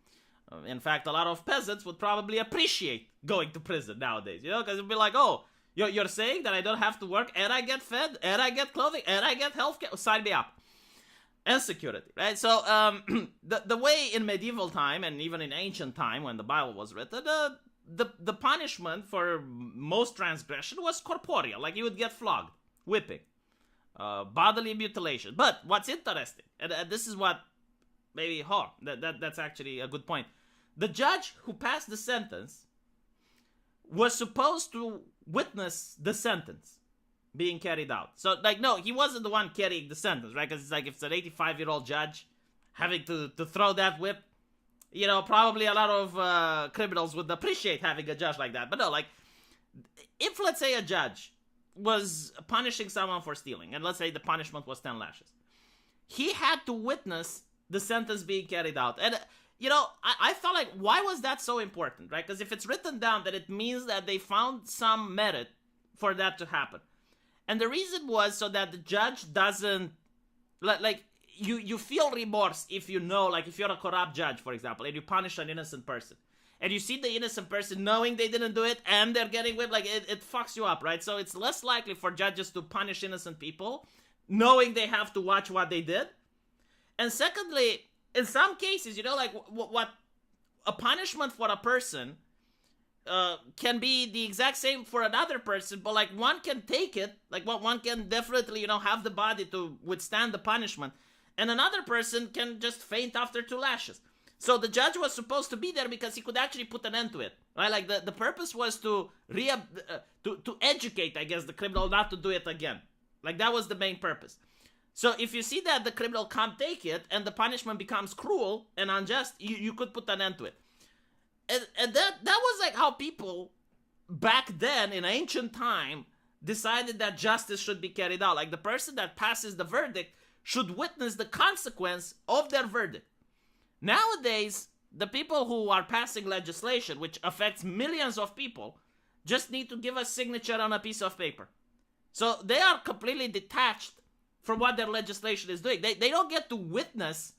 In fact, a lot of peasants would probably appreciate going to prison nowadays, because it'd be like, oh, you're saying that I don't have to work, and I get fed, and I get clothing, and I get healthcare? Sign me up. And security, right? So, the way in medieval time, and even in ancient time when the Bible was written, the punishment for most transgression was corporeal. Like, you would get flogged, whipping, bodily mutilation. But what's interesting, and this is what maybe, that's actually a good point. The judge who passed the sentence was supposed to witness the sentence being carried out. So, like, no, he wasn't the one carrying the sentence, right? Because it's like, if it's an 85-year-old judge having to throw that whip, probably a lot of criminals would appreciate having a judge like that. But no, like, if, let's say, a judge was punishing someone for stealing, and let's say the punishment was 10 lashes, he had to witness the sentence being carried out. And, I felt like, why was that so important, right? Because if it's written down, then it means that they found some merit for that to happen. And the reason was so that the judge doesn't, like, you feel remorse if if you're a corrupt judge, for example, and you punish an innocent person. and you see the innocent person knowing they didn't do it and they're getting whipped, like it fucks you up, right? So it's less likely for judges to punish innocent people knowing they have to watch what they did. And secondly, in some cases, you know, like what a punishment for a person can be the exact same for another person, but like one can take it, like one can definitely, you know, have the body to withstand the punishment, and another person can just faint after 2 lashes. So the judge was supposed to be there because he could actually put an end to it, right? Like the purpose was to educate, I guess, the criminal not to do it again. Like that was the main purpose. So if you see that the criminal can't take it and the punishment becomes cruel and unjust, you could put an end to it. And that was like how people back then in ancient time decided that justice should be carried out. Like the person that passes the verdict should witness the consequence of their verdict. Nowadays, the people who are passing legislation, which affects millions of people, just need to give a signature on a piece of paper. So they are completely detached from what their legislation is doing. They don't get to witness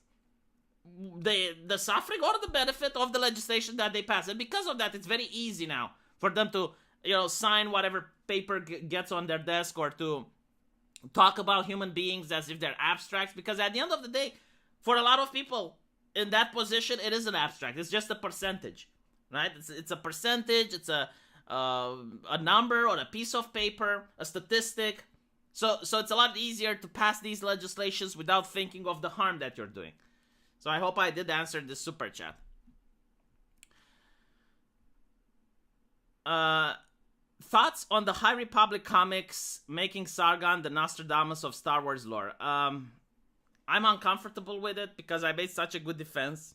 the suffering or the benefit of the legislation that they pass. And because of that, it's very easy now for them to, you know, sign whatever paper gets on their desk, or to talk about human beings as if they're abstracts. Because at the end of the day, for a lot of people in that position, it is an abstract. It's just a percentage, right? It's a percentage. It's a number on a piece of paper, a statistic. So it's a lot easier to pass these legislations without thinking of the harm that you're doing. So I hope I did answer this super chat. Thoughts on the High Republic comics making Sargon the Nostradamus of Star Wars lore? I'm uncomfortable with it because I made such a good defense.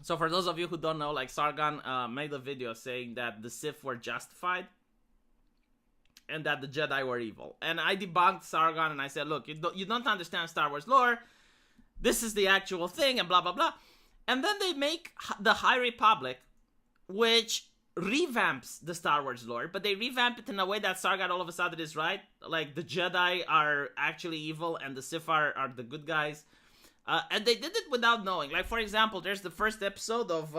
So for those of you who don't know, like Sargon made a video saying that the Sith were justified and that the Jedi were evil. And I debunked Sargon and I said, look, you don't understand Star Wars lore. This is the actual thing and blah, blah, blah. And then they make the High Republic, which revamps the Star Wars lore, but they revamp it in a way that Sargon all of a sudden is right. Like the Jedi are actually evil and the Sith are the good guys. And they did it without knowing. Like, for example, there's the first episode of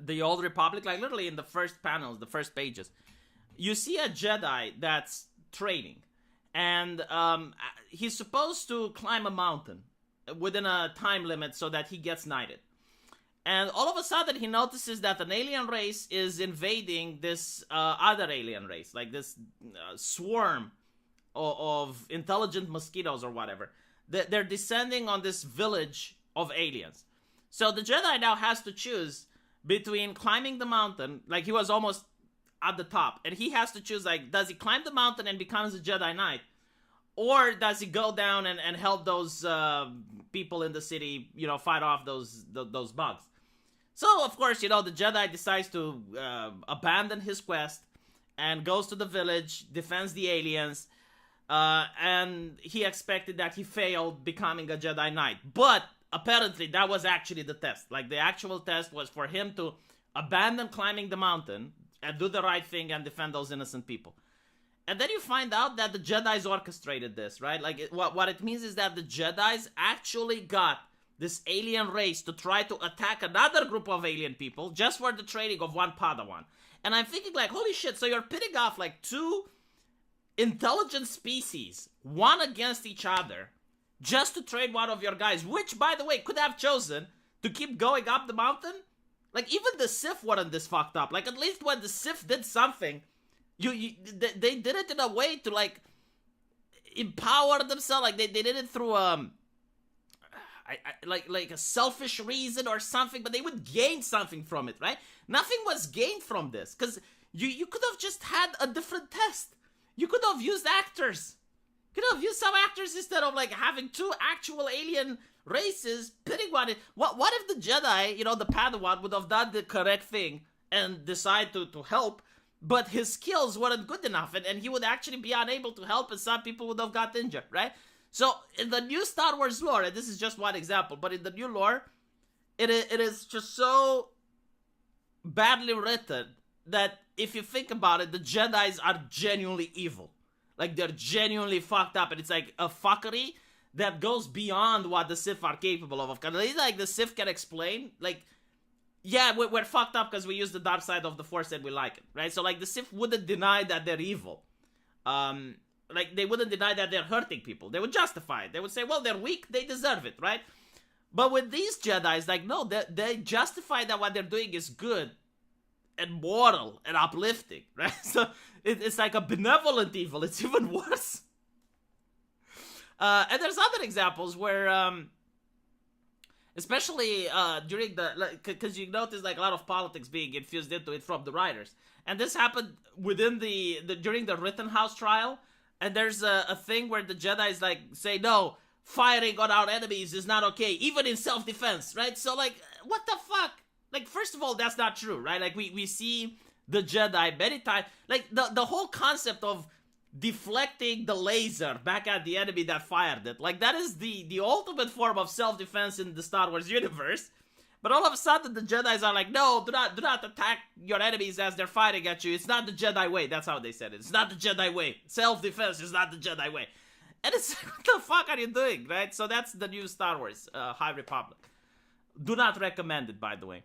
the Old Republic, like literally in the first panels, the first pages. You see a Jedi that's training. And he's supposed to climb a mountain within a time limit so that he gets knighted. And all of a sudden he notices that an alien race is invading this other alien race. Like this swarm of intelligent mosquitoes or whatever. They're descending on this village of aliens. So the Jedi now has to choose between climbing the mountain. Like he was almost at the top, and he has to choose, like, does he climb the mountain and becomes a Jedi Knight, or does he go down and help those people in the city, you know, fight off those bugs? So of course, you know, the Jedi decides to abandon his quest and goes to the village, defends the aliens, and he expected that he failed becoming a Jedi Knight, but apparently that was actually the test. Like the actual test was for him to abandon climbing the mountain and do the right thing and defend those innocent people. And then you find out that the Jedis orchestrated this, right? Like, what it means is that the Jedis actually got this alien race to try to attack another group of alien people just for the training of one Padawan. And I'm thinking, like, holy shit, so you're pitting off, like, 2 intelligent species, one against each other, just to trade one of your guys, which, by the way, could have chosen to keep going up the mountain. Like, even the Sith weren't this fucked up. Like, at least when the Sith did something, they did it in a way to, like, empower themselves. Like, they did it through, like a selfish reason or something, but they would gain something from it, right? Nothing was gained from this, because you could have just had a different test. You could have used actors. You could have used some actors instead of, like, having 2 actual alien races pitting one. What if the Jedi, you know, the Padawan, would have done the correct thing and decide to help, but his skills weren't good enough, and he would actually be unable to help, and some people would have got injured, right? So in the new Star Wars lore, and this is just one example, but in the new lore, it is just so badly written that if you think about it, the Jedis are genuinely evil. Like, they're genuinely fucked up, and it's like a fuckery that goes beyond what the Sith are capable of. Like, the Sith can explain, like, yeah, we're fucked up because we use the dark side of the Force and we like it, right? So like the Sith wouldn't deny that they're evil. Like they wouldn't deny that they're hurting people. They would justify it. They would say, well, they're weak, they deserve it, right? But with these Jedis, like, no, they justify that what they're doing is good and moral and uplifting, right? So it's like a benevolent evil. It's even worse. And there's other examples where, especially during the, because you notice like a lot of politics being infused into it from the writers, and this happened within the during the Rittenhouse trial. And there's a thing where the Jedi's like say, no, firing on our enemies is not okay, even in self-defense, right? So like, what the fuck? Like, first of all, that's not true, right? Like we see the Jedi many times, like the whole concept of deflecting the laser back at the enemy that fired it, like that is the ultimate form of self-defense in the Star Wars universe. But all of a sudden the Jedis are like, no, do not attack your enemies as they're fighting at you. It's not the Jedi way. That's how they said it. It's not the Jedi way. Self-defense is not the Jedi way. And it's like, what the fuck are you doing, right? So that's the new Star Wars, High Republic. Do not recommend it, by the way.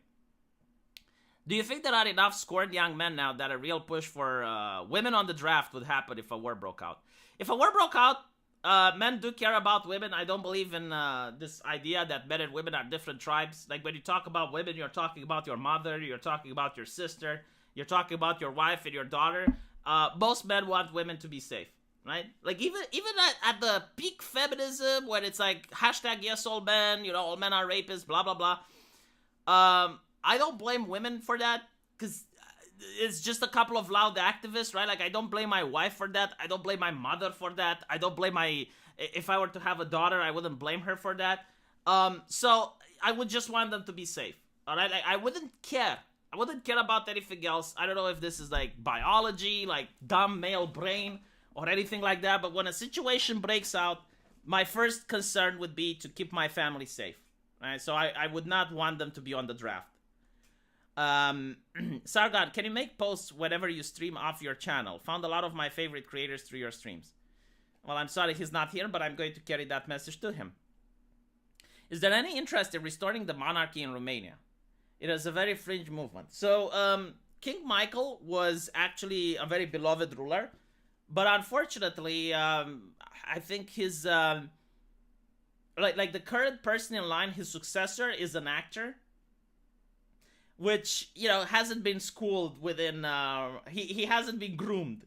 Do you think there are enough scorned young men now that a real push for women on the draft would happen if a war broke out? If a war broke out, men do care about women. I don't believe in this idea that men and women are different tribes. Like when you talk about women, you're talking about your mother, you're talking about your sister, you're talking about your wife and your daughter. Most men want women to be safe, right? Like even at the peak feminism, when it's like hashtag yes all men, all men are rapists, blah blah blah. I don't blame women for that because it's just a couple of loud activists, right? Like, I don't blame my wife for that. I don't blame my mother for that. I don't blame if I were to have a daughter, I wouldn't blame her for that. So I would just want them to be safe, all right? I wouldn't care. I wouldn't care about anything else. I don't know if this is like biology, like dumb male brain or anything like that. But when a situation breaks out, my first concern would be to keep my family safe, right? So I would not want them to be on the draft. Sargon, can you make posts whenever you stream off your channel? Found a lot of my favorite creators through your streams. Well, I'm sorry he's not here, but I'm going to carry that message to him. Is there any interest in restoring the monarchy in Romania? It is a very fringe movement. So, King Michael was actually a very beloved ruler, but unfortunately, I think his, like the current person in line, his successor is an actor, which, hasn't been schooled within, he hasn't been groomed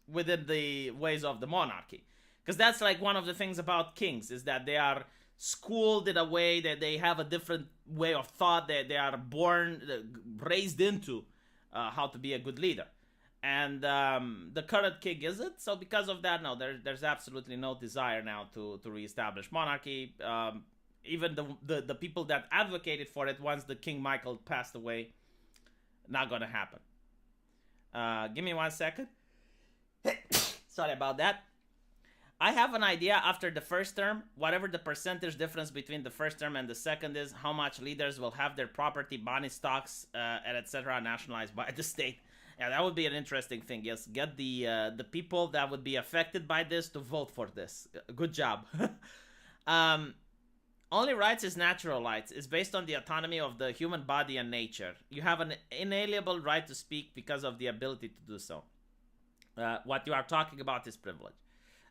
within the ways of the monarchy. Because that's like one of the things about kings, is that they are schooled in a way that they have a different way of thought, that they are raised into how to be a good leader. And the current king isn't, so because of that, no, there's absolutely no desire now to reestablish monarchy. Even the people that advocated for it once the King Michael passed away, not gonna happen. Give me 1 second. Sorry about that. I have an idea after the first term, whatever the percentage difference between the first term and the second is, how much leaders will have their property, money, stocks, and etc. nationalized by the state. Yeah, that would be an interesting thing. Yes, get the people that would be affected by this to vote for this. Good job. Only rights is natural rights. It's based on the autonomy of the human body and nature. You have an inalienable right to speak because of the ability to do so. What you are talking about is privilege.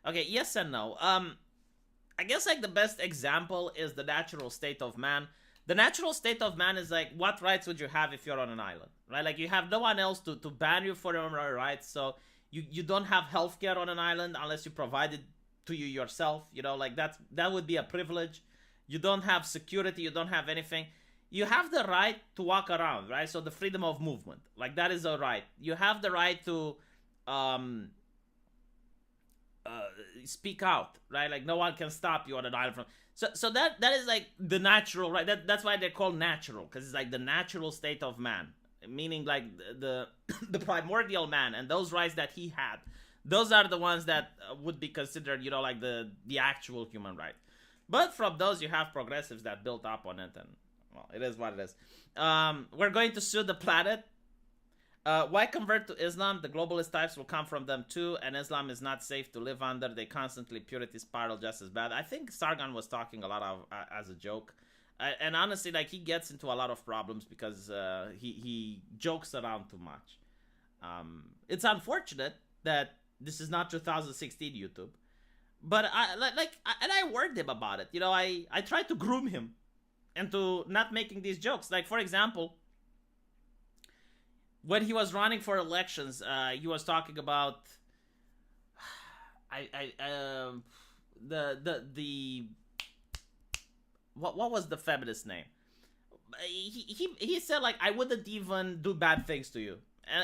Okay, yes and no. I guess like the best example is the natural state of man. The natural state of man is like, what rights would you have if you're on an island, right? Like you have no one else to ban you for your rights. So you don't have healthcare on an island unless you provide it to you yourself. Like that would be a privilege. You don't have security. You don't have anything. You have the right to walk around, right? So the freedom of movement, like that is a right. You have the right to speak out, right? Like no one can stop you on an island. So that is like the natural right. That's why they're called natural, because it's like the natural state of man, meaning like the primordial man, and those rights that he had, those are the ones that would be considered, like the actual human right. But from those, you have progressives that built up on it, and well, it is what it is. We're going to sue the planet. Why convert to Islam? The globalist types will come from them too, and Islam is not safe to live under. They constantly purity spiral just as bad. I think Sargon was talking a lot of as a joke. And honestly, like, he gets into a lot of problems because he jokes around too much. It's unfortunate that this is not 2016 YouTube, but I warned him about it. I tried to groom him into not making these jokes. Like, for example, when he was running for elections, he was talking about the what was the feminist name? He said, like, I wouldn't even do bad things to you,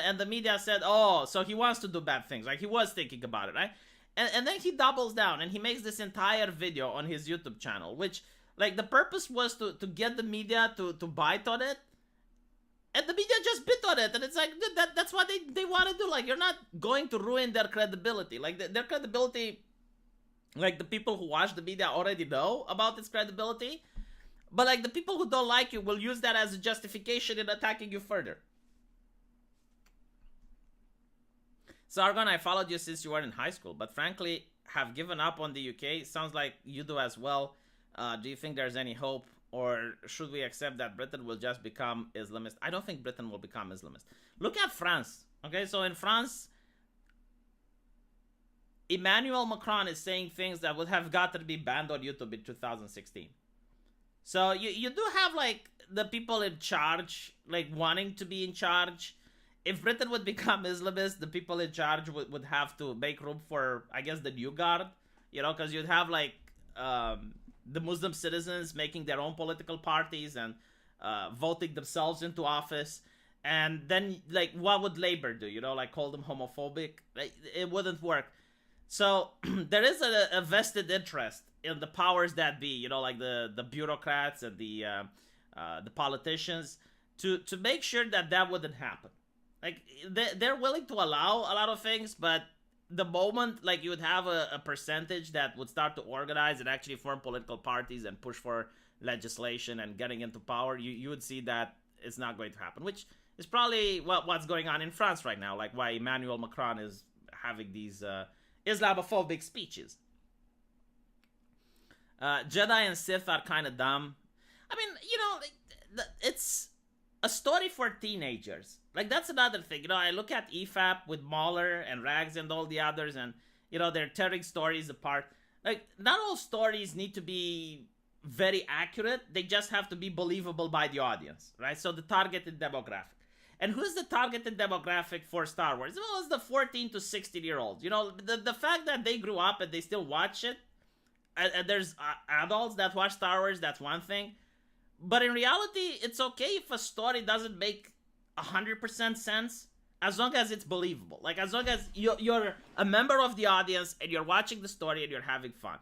and the media said, oh, so he wants to do bad things. Like, he was thinking about it, right? And then he doubles down and he makes this entire video on his YouTube channel, which, like, the purpose was to get the media to bite on it. And the media just bit on it. And it's like, dude, that's what they want to do. Like, you're not going to ruin their credibility. Like, their credibility, like, the people who watch the media already know about its credibility. But, like, the people who don't like you will use that as a justification in attacking you further. Sargon, I followed you since you were in high school, but frankly, have given up on the UK. Sounds like you do as well. Do you think there's any hope, or should we accept that Britain will just become Islamist? I don't think Britain will become Islamist. Look at France. Okay, so in France, Emmanuel Macron is saying things that would have got to be banned on YouTube in 2016. So you do have, like, the people in charge, like, wanting to be in charge. If Britain would become Islamist, the people in charge would have to make room for, I guess, the new guard, because you'd have, like, the Muslim citizens making their own political parties and voting themselves into office. And then, like, what would Labour do? Like, call them homophobic? Like, it wouldn't work. So there is a vested interest in the powers that be, like the bureaucrats and the politicians, to make sure that wouldn't happen. Like, they're willing to allow a lot of things, but the moment, like, you would have a percentage that would start to organize and actually form political parties and push for legislation and getting into power, you would see that it's not going to happen, which is probably what's going on in France right now, like why Emmanuel Macron is having these Islamophobic speeches. Jedi and Sith are kind of dumb. I mean, it's a story for teenagers. Like, that's another thing. I look at EFAP with Mahler and Rags and all the others, and, they're tearing stories apart. Like, not all stories need to be very accurate. They just have to be believable by the audience, right? So the targeted demographic. And who's the targeted demographic for Star Wars? Well, it's the 14 to 16-year-olds. The fact that they grew up and they still watch it, and there's adults that watch Star Wars, that's one thing. But in reality, it's okay if a story doesn't make 100% sense, as long as it's believable. Like, as long as you're a member of the audience and you're watching the story and you're having fun.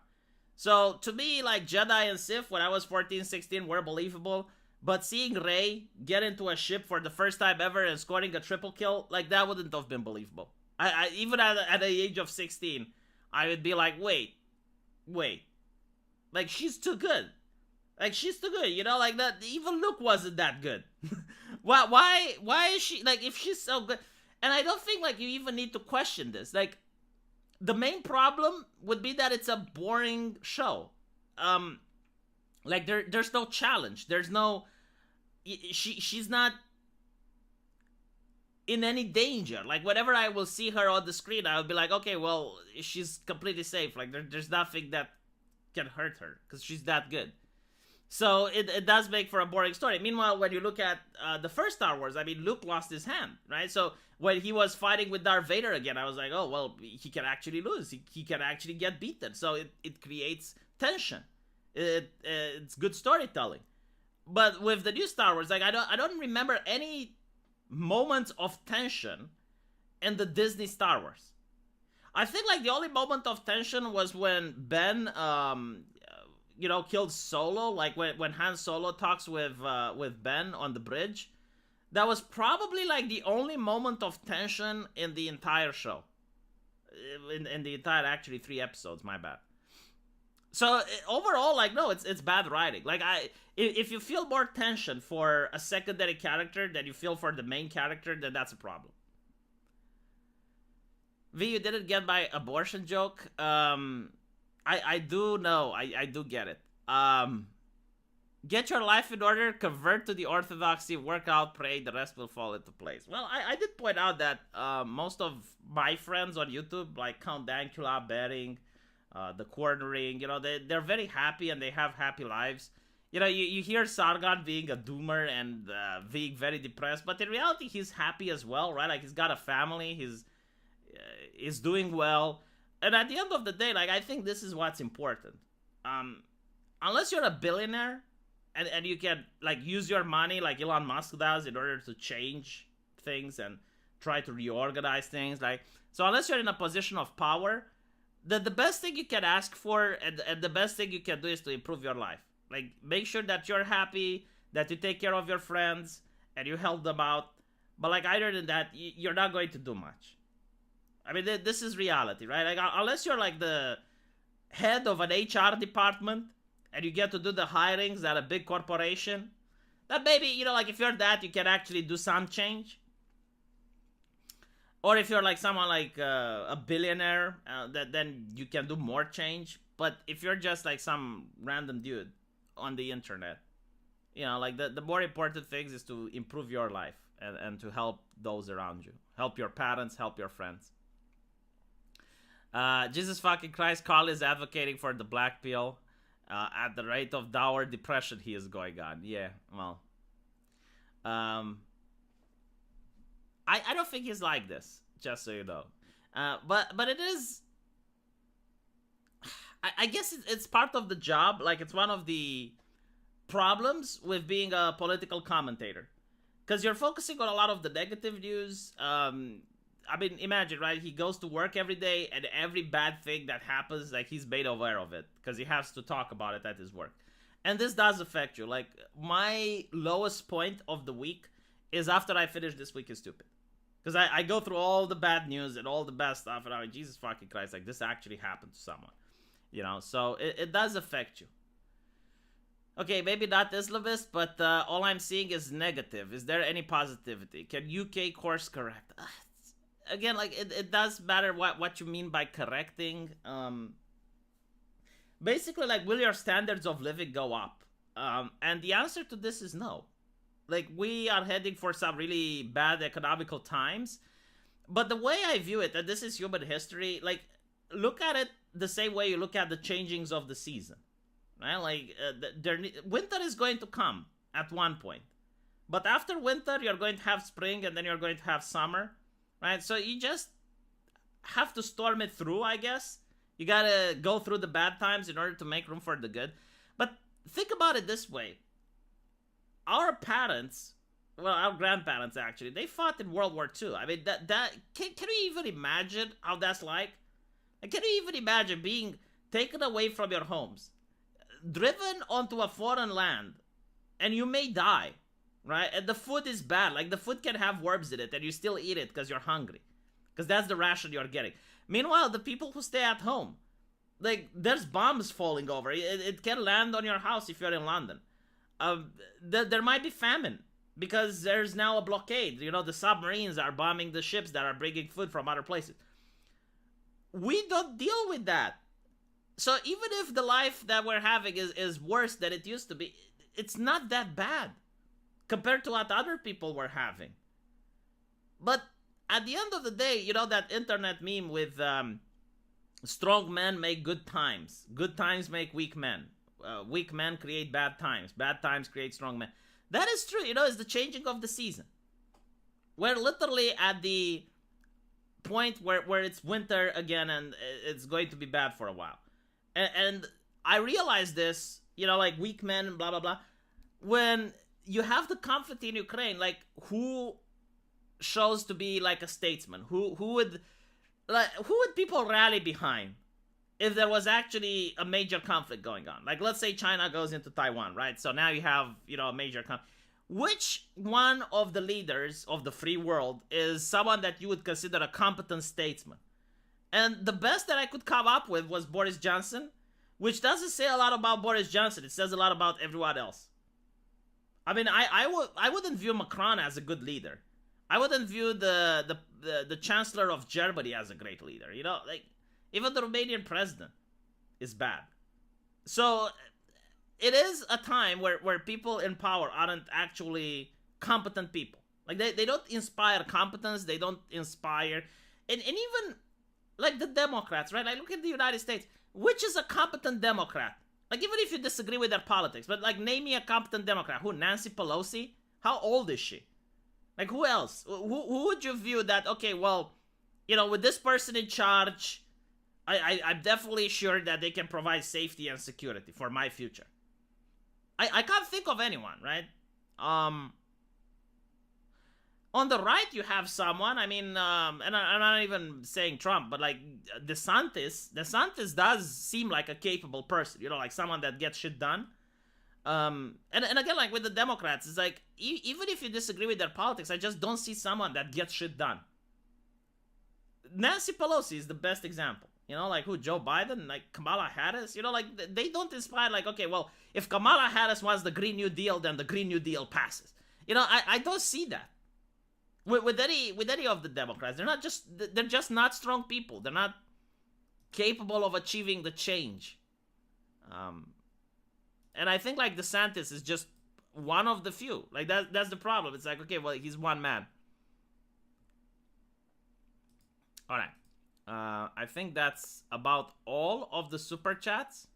So, to me, like, Jedi and Sith, when I was 14, 16, were believable. But seeing Rey get into a ship for the first time ever and scoring a triple kill, like, that wouldn't have been believable. I even at the age of 16, I would be like, wait. Like, she's too good. Like, she's too good, like, that. Even Luke wasn't that good. Why is she, like, if she's so good? And I don't think, like, you even need to question this. Like, the main problem would be that it's a boring show. Like, there's no challenge. There's no, she's not in any danger. Like, whenever I will see her on the screen, I'll be like, okay, well, she's completely safe. Like, there's nothing that can hurt her because she's that good. So it does make for a boring story. Meanwhile, when you look at the first Star Wars, I mean, Luke lost his hand, right? So when he was fighting with Darth Vader again, I was like, oh, well, he can actually lose. He can actually get beaten. So it creates tension. It's good storytelling. But with the new Star Wars, like, I don't remember any moments of tension in the Disney Star Wars. I think, like, the only moment of tension was when Ben killed Solo, like when Han Solo talks with Ben on the bridge. That was probably, like, the only moment of tension in the entire show. In the entire, actually, 3 episodes, my bad. So, overall, like, no, it's bad writing. Like, if you feel more tension for a secondary character than you feel for the main character, then that's a problem. V, you didn't get my abortion joke. I do know. I do get it. Get your life in order, convert to the orthodoxy, work out, pray, the rest will fall into place. Well, I did point out that most of my friends on YouTube, like Count Dankula, Betting, the Cornering, they're very happy and they have happy lives. You hear Sargon being a doomer and being very depressed, but in reality, he's happy as well, right? Like, he's got a family, he's doing well. And at the end of the day, like, I think this is what's important. Unless you're a billionaire, and you can, like, use your money like Elon Musk does in order to change things and try to reorganize things. Like, so unless you're in a position of power, the best thing you can ask for and the best thing you can do is to improve your life. Like, make sure that you're happy, that you take care of your friends, and you help them out. But, like, other than that, you're not going to do much. I mean, this is reality, right? Like, unless you're, like, the head of an HR department, and you get to do the hirings at a big corporation, that maybe, like, if you're that, you can actually do some change. Or if you're, like, someone like a billionaire, then you can do more change. But if you're just, like, some random dude on the internet, like, the more important things is to improve your life and to help those around you. Help your parents, help your friends. Jesus fucking Christ, Carl is advocating for the black pill. At the rate of dour depression he is going on. Yeah, well. I don't think he's like this, just so you know. But it is... I guess it's part of the job. Like, it's one of the problems with being a political commentator. Because you're focusing on a lot of the negative news. I mean, imagine, right? He goes to work every day, and every bad thing that happens, like, he's made aware of it because he has to talk about it at his work. And this does affect you. Like, my lowest point of the week is after I finish This Week is Stupid. Because I go through all the bad news and all the bad stuff, and I'm like, Jesus fucking Christ, like, this actually happened to someone. So it does affect you. Okay, maybe not Islamist, but all I'm seeing is negative. Is there any positivity? Can UK course correct? Again, like, it does matter what you mean by correcting. Basically, like, will your standards of living go up? And the answer to this is no. Like, we are heading for some really bad economical times. But the way I view it, and this is human history, like, look at it the same way you look at the changings of the season. Right? Like, winter is going to come at one point. But after winter, you're going to have spring, and then you're going to have summer. Right, so you just have to storm it through, I guess. You gotta go through the bad times in order to make room for the good. But think about it this way. Our parents, well, our grandparents actually, they fought in World War II. I mean, can you even imagine how that's like? Can you even imagine being taken away from your homes, driven onto a foreign land, and you may die? Right? And the food is bad. Like, the food can have worms in it, and you still eat it because you're hungry. Because that's the ration you're getting. Meanwhile, the people who stay at home, like, there's bombs falling over. It can land on your house if you're in London. There might be famine because there's now a blockade. The submarines are bombing the ships that are bringing food from other places. We don't deal with that. So even if the life that we're having is worse than it used to be, it's not that bad compared to what other people were having. But at the end of the day, that internet meme with strong men make good times make weak men, weak men create bad times create strong men. That is true. It's the changing of the season. We're literally at the point where it's winter again, and it's going to be bad for a while. And I realized this, like, weak men, blah blah blah, when you have the conflict in Ukraine. Like, who shows to be like a statesman? Who would people rally behind if there was actually a major conflict going on? Like, let's say China goes into Taiwan, right? So now you have, a major conflict. Which one of the leaders of the free world is someone that you would consider a competent statesman? And the best that I could come up with was Boris Johnson, which doesn't say a lot about Boris Johnson. It says a lot about everyone else. I mean, I wouldn't view Macron as a good leader. I wouldn't view the Chancellor of Germany as a great leader. Like, even the Romanian president is bad. So it is a time where people in power aren't actually competent people. Like they don't inspire competence, they don't inspire, and even like the Democrats, right? Like look at the United States, which is a competent Democrat. Like even if you disagree with their politics, but like name me a competent Democrat. Who? Nancy Pelosi? How old is she? Like who else? Who would you view that? Okay, well, you know, with this person in charge, I'm definitely sure that they can provide safety and security for my future. I can't think of anyone, right? On the right, you have someone, I mean, and I'm not even saying Trump, but like DeSantis does seem like a capable person, you know, like someone that gets shit done. And again, like with the Democrats, it's like, even if you disagree with their politics, I just don't see someone that gets shit done. Nancy Pelosi is the best example. You know, like who? Joe Biden? Like Kamala Harris? You know, like they don't inspire, like, okay, well, if Kamala Harris wants the Green New Deal, then the Green New Deal passes. You know, I don't see that. With any of the Democrats, they're just not strong people. They're not capable of achieving the change. And I think like DeSantis is just one of the few. Like that's the problem. It's like, okay, well, he's one man. All right. I think that's about all of the super chats.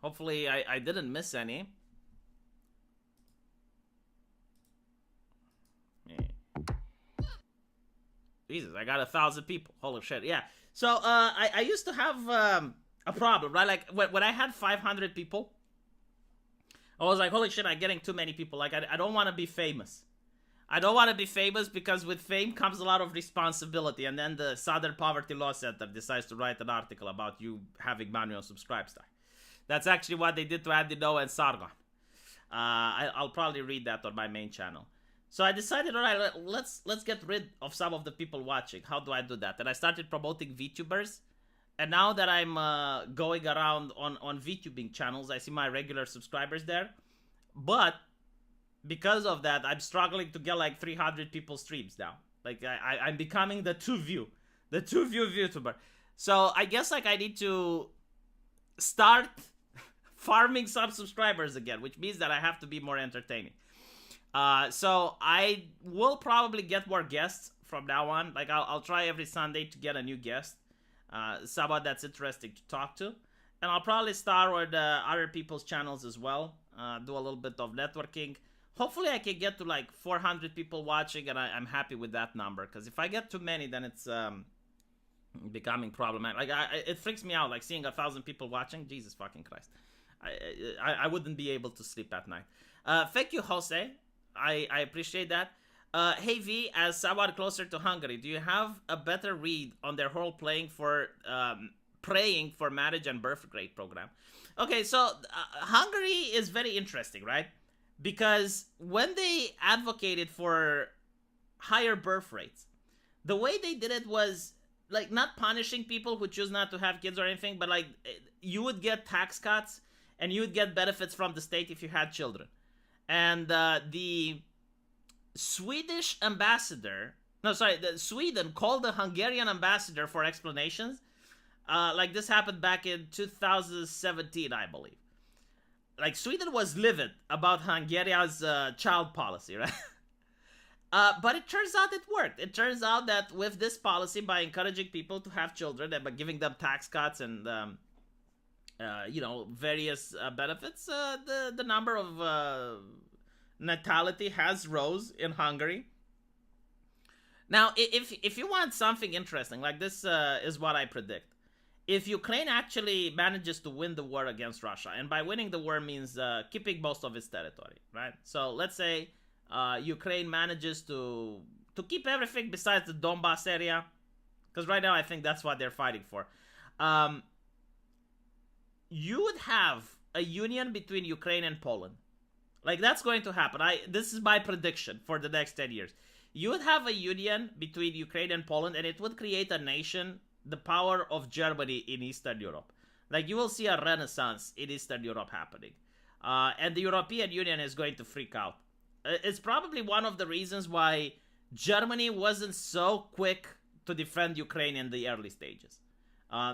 Hopefully I didn't miss any. Jesus, I got 1,000 people. Holy shit, yeah. So, I used to have a problem, right? Like, when I had 500 people, I was like, holy shit, I'm getting too many people. Like, I don't want to be famous. I don't want to be famous because with fame comes a lot of responsibility. And then the Southern Poverty Law Center decides to write an article about you having money on Subscribestar. That's actually what they did to Andy Noah and Sargon. I'll probably read that on my main channel. So I decided, all right, let's get rid of some of the people watching. How do I do that? And I started promoting VTubers. And now that I'm going around on VTubing channels, I see my regular subscribers there. But because of that, I'm struggling to get like 300 people streams now. Like I'm becoming the two view VTuber. So I guess like I need to start farming some subscribers again, which means that I have to be more entertaining. So I will probably get more guests from now on. Like I'll try every Sunday to get a new guest, someone that's interesting to talk to, and I'll probably start with other people's channels as well. Do a little bit of networking. Hopefully I can get to like 400 people watching, and I'm happy with that number. Because if I get too many, then it's becoming problematic. Like it freaks me out. Like seeing 1,000 people watching. Jesus fucking Christ, I wouldn't be able to sleep at night. Thank you, Jose. I appreciate that. Hey V, as someone closer to Hungary, do you have a better read on their whole praying for marriage and birth rate program? Okay, so Hungary is very interesting, right? Because when they advocated for higher birth rates, the way they did it was like not punishing people who choose not to have kids or anything, but like you would get tax cuts and you would get benefits from the state if you had children. And the Swedish ambassador, Sweden called the Hungarian ambassador for explanations. Like this happened back in 2017, I believe. Like Sweden was livid about Hungary's child policy, right? But it turns out it worked. It turns out that with this policy, by encouraging people to have children and by giving them tax cuts and various benefits, the number of natality has rose in Hungary. Now, if you want something interesting, like this is what I predict. If Ukraine actually manages to win the war against Russia, and by winning the war means keeping most of its territory, right? So let's say Ukraine manages to keep everything besides the Donbass area, because right now I think that's what they're fighting for. You would have a union between Ukraine and Poland. Like, that's going to happen. This is my prediction for the next 10 years. You would have a union between Ukraine and Poland, and it would create a nation, the power of Germany in Eastern Europe. Like, you will see a renaissance in Eastern Europe happening. And the European Union is going to freak out. It's probably one of the reasons why Germany wasn't so quick to defend Ukraine in the early stages.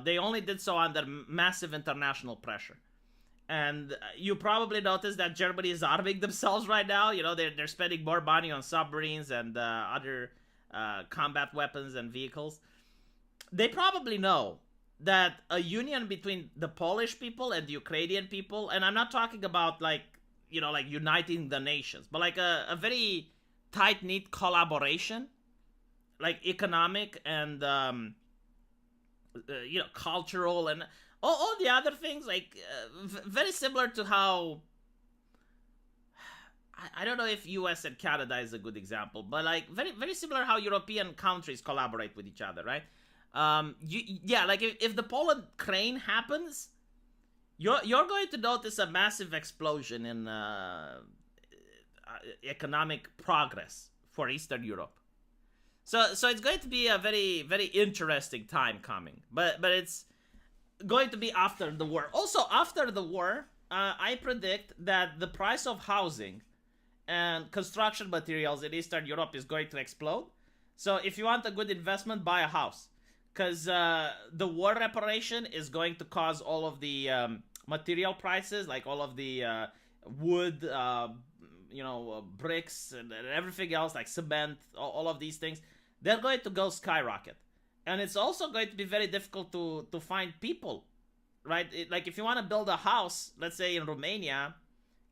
They only did so under massive international pressure. And you probably noticed that Germany is arming themselves right now. You know, they're spending more money on submarines and other combat weapons and vehicles. They probably know that a union between the Polish people and the Ukrainian people, and I'm not talking about like, you know, like uniting the nations, but like a very tight-knit collaboration, like economic and you know, cultural and all the other things, like very similar to how I don't know if US and Canada is a good example, but like very similar how European countries collaborate with each other, right? Like if the Poland crane happens, you're going to notice a massive explosion in economic progress for Eastern Europe. So it's going to be a very interesting time coming, but it's going to be after the war. Also, after the war, I predict that the price of housing and construction materials in Eastern Europe is going to explode. So if you want a good investment, buy a house, because the war reparation is going to cause all of the material prices, like all of the wood, bricks and everything else, like cement, all of these things, they're going to go skyrocket. And it's also going to be very difficult to find people, right? Like if you want to build a house, let's say in Romania,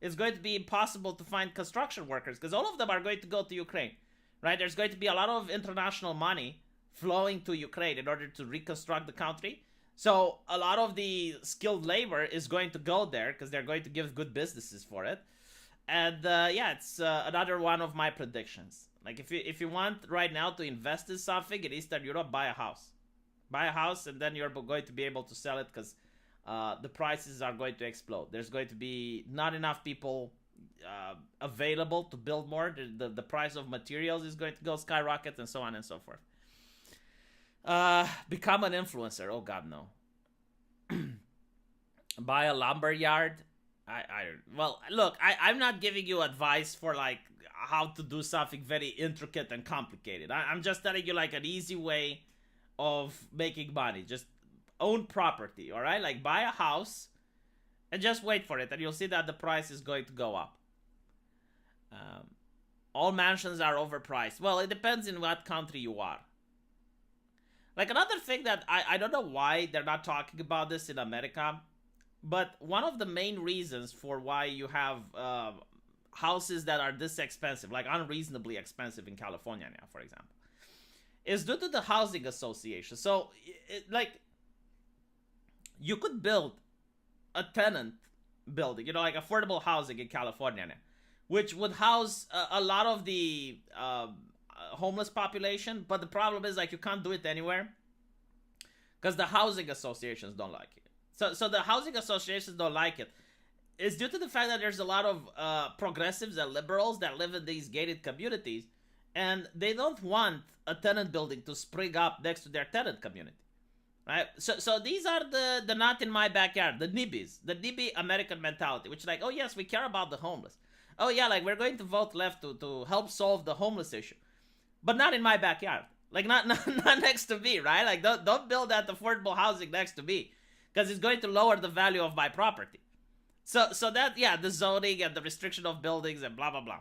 it's going to be impossible to find construction workers because all of them are going to go to Ukraine, right? There's going to be a lot of international money flowing to Ukraine in order to reconstruct the country. So a lot of the skilled labor is going to go there because they're going to give good businesses for it. And it's another one of my predictions. Like if you want right now to invest in something in Eastern Europe, buy a house. Buy a house and then you're going to be able to sell it because the prices are going to explode. There's going to be not enough people available to build more. The price of materials is going to go skyrocket and so on and so forth. Become an influencer. Oh God, no. Buy a lumber yard. I'm not giving you advice for like how to do something very intricate and complicated. I'm just telling you like an easy way of making money. Just own property, all right? Like buy a house and just wait for it, and you'll see that the price is going to go up. All mansions are overpriced. Well, it depends in what country you are. Like another thing that I don't know why they're not talking about this in America, but one of the main reasons for why you have houses that are this expensive, like unreasonably expensive in California now, for example, is due to the housing association. So, you could build a tenant building, like affordable housing in California now, which would house a lot of the homeless population. But the problem is, like, you can't do it anywhere because the housing associations don't like it. So the housing associations don't like it. It's due to the fact that there's a lot of progressives and liberals that live in these gated communities, and they don't want a tenant building to spring up next to their tenant community, right? So these are the not in my backyard, the NIMBYs, the NIMBY American mentality, which like, oh yes, we care about the homeless. Oh yeah, like we're going to vote left to help solve the homeless issue, but not in my backyard, like not next to me, right? Like don't build that affordable housing next to me because it's going to lower the value of my property. So that, yeah, the zoning and the restriction of buildings and blah, blah, blah.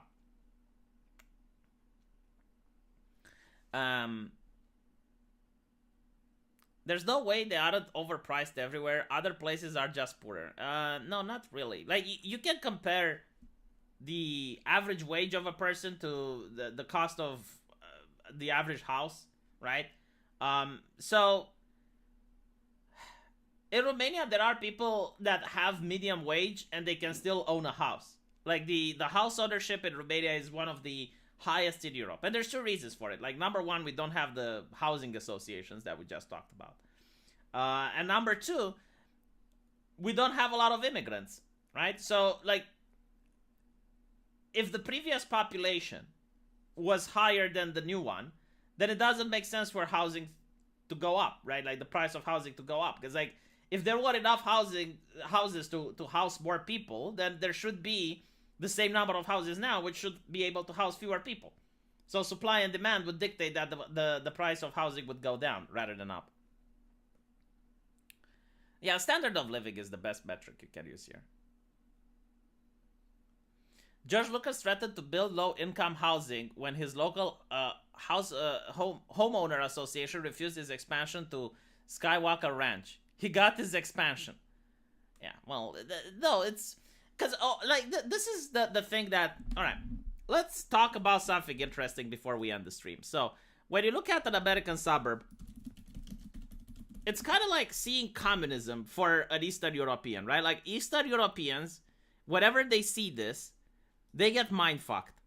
There's no way they aren't overpriced everywhere. Other places are just poorer. No, not really. Like, you can compare the average wage of a person to the cost of the average house, right? So in Romania, there are people that have medium wage and they can still own a house. Like the house ownership in Romania is one of the highest in Europe. And there's two reasons for it. Like number one, we don't have the housing associations that we just talked about. And number two, we don't have a lot of immigrants, right? So like if the previous population was higher than the new one, then it doesn't make sense for housing to go up, right? Like the price of housing to go up. Because like if there were enough houses to house more people, then there should be the same number of houses now, which should be able to house fewer people. So supply and demand would dictate that the price of housing would go down rather than up. Yeah, standard of living is the best metric you can use here. George Lucas threatened to build low-income housing when his local homeowner association refused his expansion to Skywalker Ranch. He got his expansion. Yeah, well, no, it's because this is the thing that. All right, let's talk about something interesting before we end the stream. So when you look at an American suburb, it's kind of like seeing communism for an Eastern European, right? Like Eastern Europeans, whenever they see this, they get mind fucked.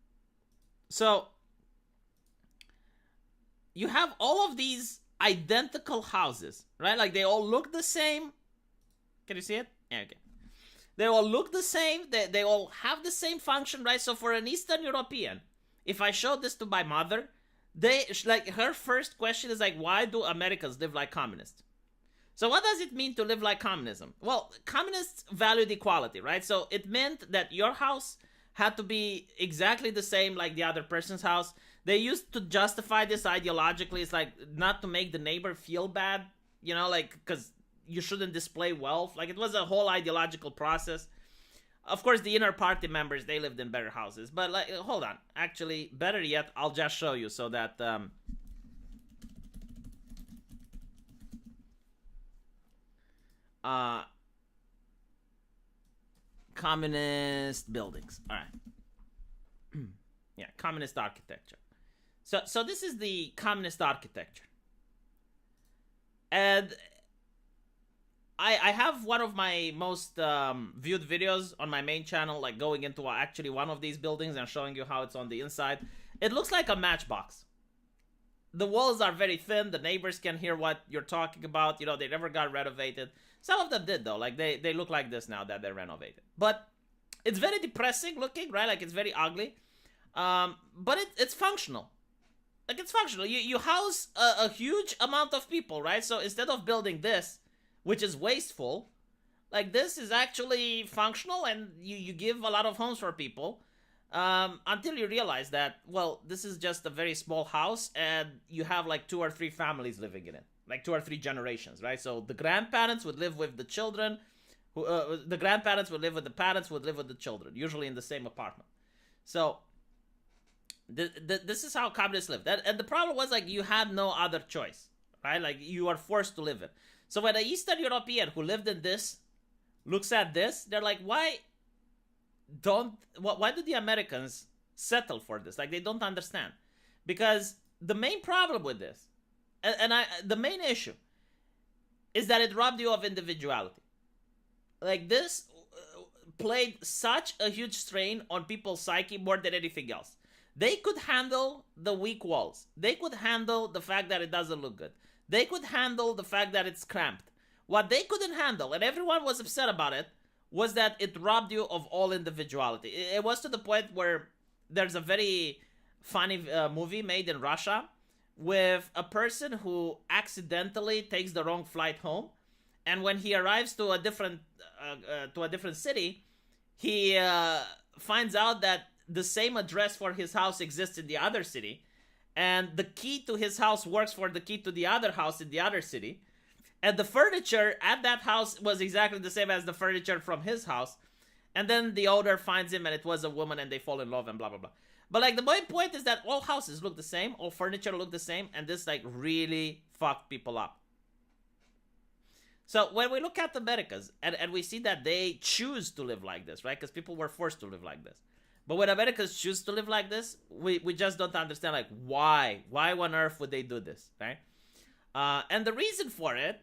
So you have all of these identical houses, right? Like they all look the same. Can you see it? Yeah, okay. They all look the same. They all have the same function, right? So for an Eastern European, if I show this to my mother, her first question is like, why do Americans live like communists? So what does it mean to live like communism? Well, communists valued equality, right? So it meant that your house had to be exactly the same like the other person's house. They used to justify this ideologically. It's like not to make the neighbor feel bad, like because you shouldn't display wealth. Like it was a whole ideological process. Of course, the inner party members, they lived in better houses. But like, hold on. Actually, better yet, I'll just show you so that... communist buildings. All right. Yeah, communist architecture. So this is the communist architecture. And I have one of my most viewed videos on my main channel, like going into actually one of these buildings and showing you how it's on the inside. It looks like a matchbox. The walls are very thin. The neighbors can hear what you're talking about. They never got renovated. Some of them did, though. Like, they look like this now that they're renovated. But it's very depressing looking, right? Like, it's very ugly. But it's functional. Like, it's functional. You house a huge amount of people, right? So instead of building this, which is wasteful, like, this is actually functional, and you give a lot of homes for people. Until you realize that, well, this is just a very small house, and you have, like, 2 or 3 families living in it. Like 2 or 3 generations, right? So the grandparents would live with the children. The grandparents would live with the parents, would live with the children, usually in the same apartment. So this is how communists lived. And the problem was, like, you had no other choice, right? Like, you are forced to live it. So when an Eastern European who lived in this looks at this, they're like, why do the Americans settle for this? Like, they don't understand. Because the main problem with this, the main issue is that it robbed you of individuality. Like, this played such a huge strain on people's psyche more than anything else. They could handle the weak walls. They could handle the fact that it doesn't look good. They could handle the fact that it's cramped. What they couldn't handle, and everyone was upset about it, was that it robbed you of all individuality. It was to the point where there's a very funny movie made in Russia with a person who accidentally takes the wrong flight home, and when he arrives to a different city, he finds out that the same address for his house exists in the other city, and the key to his house works for the key to the other house in the other city, and the furniture at that house was exactly the same as the furniture from his house, and then the owner finds him, and it was a woman, and they fall in love, and blah blah blah. But, like, the main point is that all houses look the same, all furniture look the same, and this, like, really fucked people up. So when we look at the Americas, and we see that they choose to live like this, right? Because people were forced to live like this. But when Americans choose to live like this, we just don't understand, like, why? Why on earth would they do this, right? And the reason for it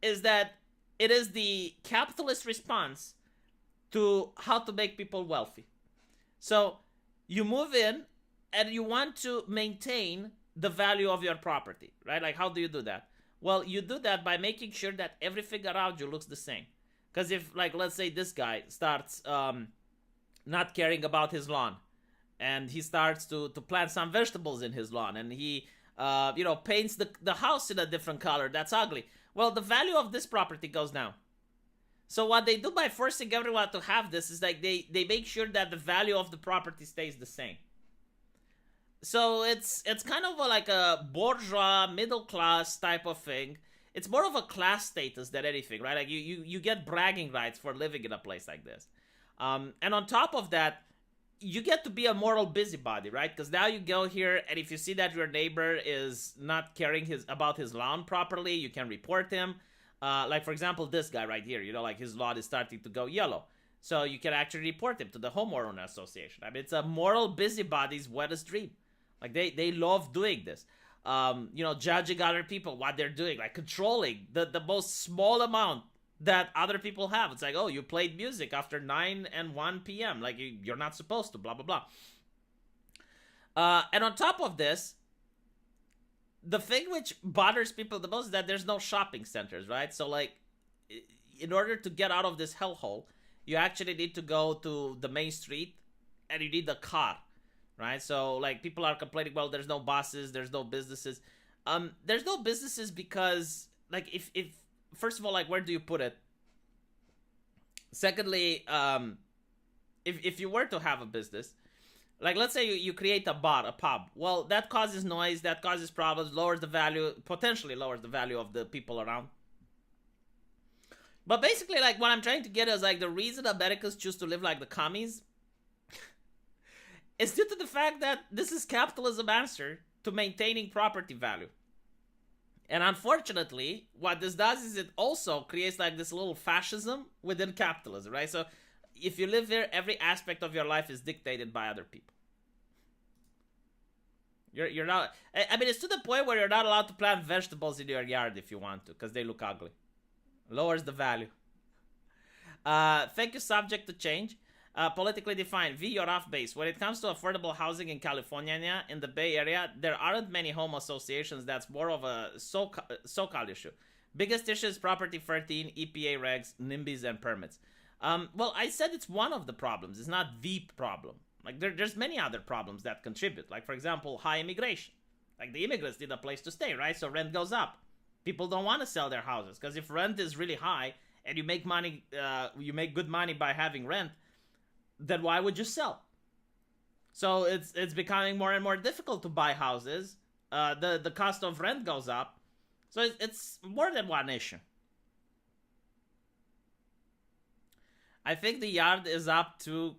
is that it is the capitalist response to how to make people wealthy. So you move in and you want to maintain the value of your property, right? Like, how do you do that? Well, you do that by making sure that everything around you looks the same. Because if, like, let's say this guy starts not caring about his lawn, and he starts to plant some vegetables in his lawn, and he paints the house in a different color that's ugly, well, the value of this property goes down. So what they do by forcing everyone to have this is, like, they make sure that the value of the property stays the same. So it's kind of like a bourgeois middle class type of thing. It's more of a class status than anything, right? Like, you get bragging rights for living in a place like this. And on top of that, you get to be a moral busybody, right? Because now you go here, and if you see that your neighbor is not caring about his lawn properly, you can report him. Like, for example, this guy right here, like his lawn is starting to go yellow. So you can actually report him to the homeowner association. I mean, it's a moral busybody's wettest dream. Like, they love doing this. Judging other people, what they're doing, like controlling the most small amount that other people have. It's like, oh, you played music after 9 and 1 p.m. Like, you're not supposed to, blah, blah, blah. And on top of this, the thing which bothers people the most is that there's no shopping centers, right? So, like, in order to get out of this hellhole, you actually need to go to the main street, and you need a car, right? So, like, people are complaining, well, there's no buses, there's no businesses. There's no businesses because, like, if first of all, like, where do you put it? Secondly, if you were to have a business, like, let's say you create a bar, a pub. Well, that causes noise, that causes problems, potentially lowers the value of the people around. But basically, like, what I'm trying to get is, like, the reason Americans choose to live like the commies is due to the fact that this is capitalism's answer to maintaining property value. And unfortunately, what this does is it also creates, like, this little fascism within capitalism, right? So if you live here, every aspect of your life is dictated by other people. You're not... I mean, it's to the point where you're not allowed to plant vegetables in your yard if you want to, because they look ugly. Lowers the value. Thank you, subject to change. Politically defined. V, you're off base. When it comes to affordable housing in California, in the Bay Area, there aren't many home associations. That's more of a SoCal issue. Biggest issue is Property 13, EPA regs, NIMBYs, and permits. Well, I said it's one of the problems. It's not the problem. Like, there's many other problems that contribute. Like, for example, high immigration. Like, the immigrants need a place to stay, right? So rent goes up. People don't want to sell their houses because if rent is really high and you make money, you make good money by having rent, then why would you sell? So it's becoming more and more difficult to buy houses. The cost of rent goes up. So it's more than one issue. I think the yard is up to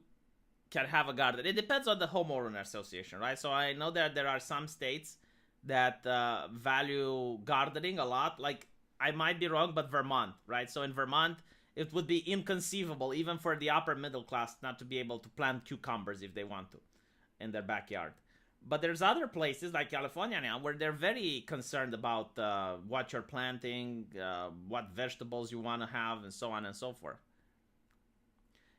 can have a garden. It depends on the homeowner association, right? So I know that there are some states that value gardening a lot. Like, I might be wrong, but Vermont, right? So in Vermont, it would be inconceivable, even for the upper middle class, not to be able to plant cucumbers if they want to in their backyard. But there's other places like California now where they're very concerned about what you're planting, what vegetables you want to have, and so on and so forth.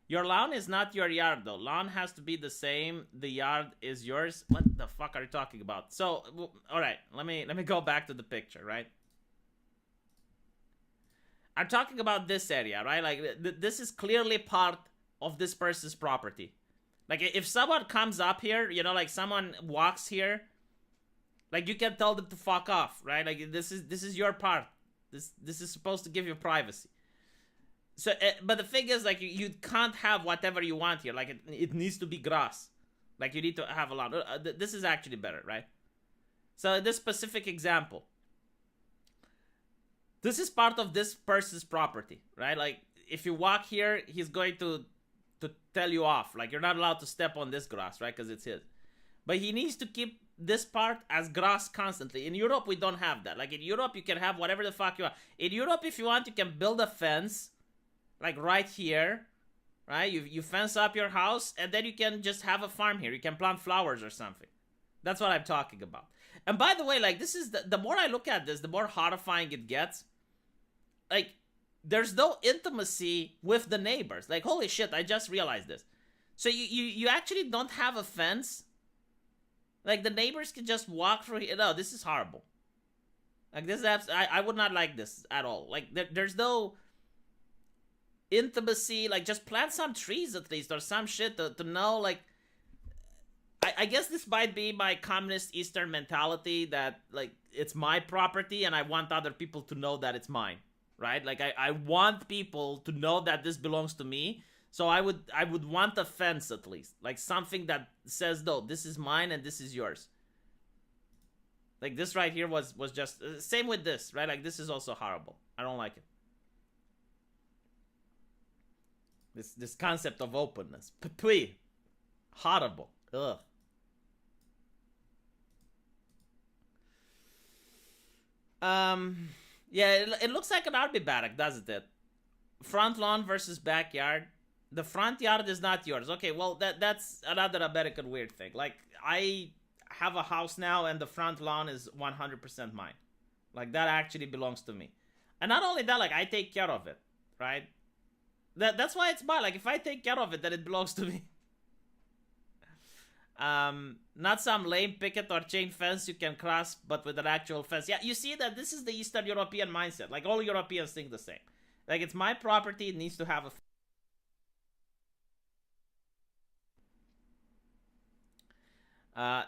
Your lawn is not your yard, though. Lawn has to be the same. The yard is yours. What the fuck are you talking about? So, all right, let me go back to the picture, right? I'm talking about this area, right? Like, this is clearly part of this person's property. Like, if someone comes up here, like someone walks here, like, you can tell them to fuck off, right? Like, this is your part. This is supposed to give you privacy. So, but the thing is, like, you can't have whatever you want here. Like, it needs to be grass. Like, you need to have a lot. This is actually better, right? So, this specific example. This is part of this person's property, right? Like, if you walk here, he's going to tell you off. Like, you're not allowed to step on this grass, right? Because it's his. But he needs to keep this part as grass constantly. In Europe, we don't have that. Like, in Europe, you can have whatever the fuck you want. In Europe, if you want, you can build a fence. Like, right here, right? You fence up your house, and then you can just have a farm here. You can plant flowers or something. That's what I'm talking about. And by the way, like, this is the more I look at this, the more horrifying it gets. Like, there's no intimacy with the neighbors. Like, holy shit, I just realized this. So you actually don't have a fence. Like, the neighbors can just walk through here. No, this is horrible. Like, this is I would not like this at all. Like, there's no intimacy. Like, just plant some trees at least or some shit to know, like, I guess this might be my communist Eastern mentality that, like, it's my property and I want other people to know that it's mine, right? Like, I want people to know that this belongs to me. So I would want a fence at least, like something that says, no, this is mine and this is yours. Like, this right here was just same with this, right? Like, this is also horrible. I don't like it. This concept of openness. Pui. Horrible. Ugh. Yeah, it looks like an army barrack, doesn't it? Front lawn versus backyard. The front yard is not yours. Okay, well that's another American weird thing. Like I have a house now and the front lawn is 100% mine. Like that actually belongs to me. And not only that, like I take care of it, right? That's why it's mine. Like if I take care of it, then it belongs to me. Not some lame picket or chain fence you can cross, but with an actual fence. Yeah, you see that this is the Eastern European mindset. Like all Europeans think the same. Like it's my property, it needs to have a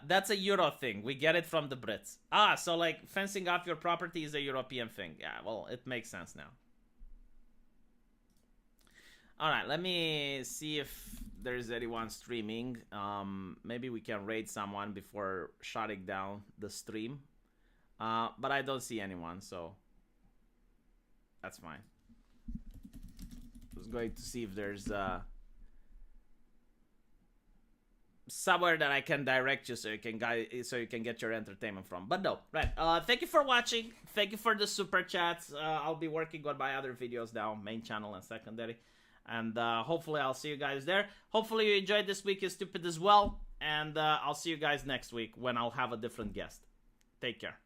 that's a Euro thing. We get it from the Brits. Ah, so like fencing off your property is a European thing. Yeah, well, it makes sense now. All right, let me see if there's anyone streaming. Maybe we can raid someone before shutting down the stream. But I don't see anyone, so that's fine. I was going to see if there's somewhere that I can direct you so you can get your entertainment from. But no, right. Thank you for watching. Thank you for the super chats. I'll be working on my other videos now, main channel and secondary. And hopefully I'll see you guys there. Hopefully you enjoyed this week is stupid as well. And I'll see you guys next week when I'll have a different guest. Take care.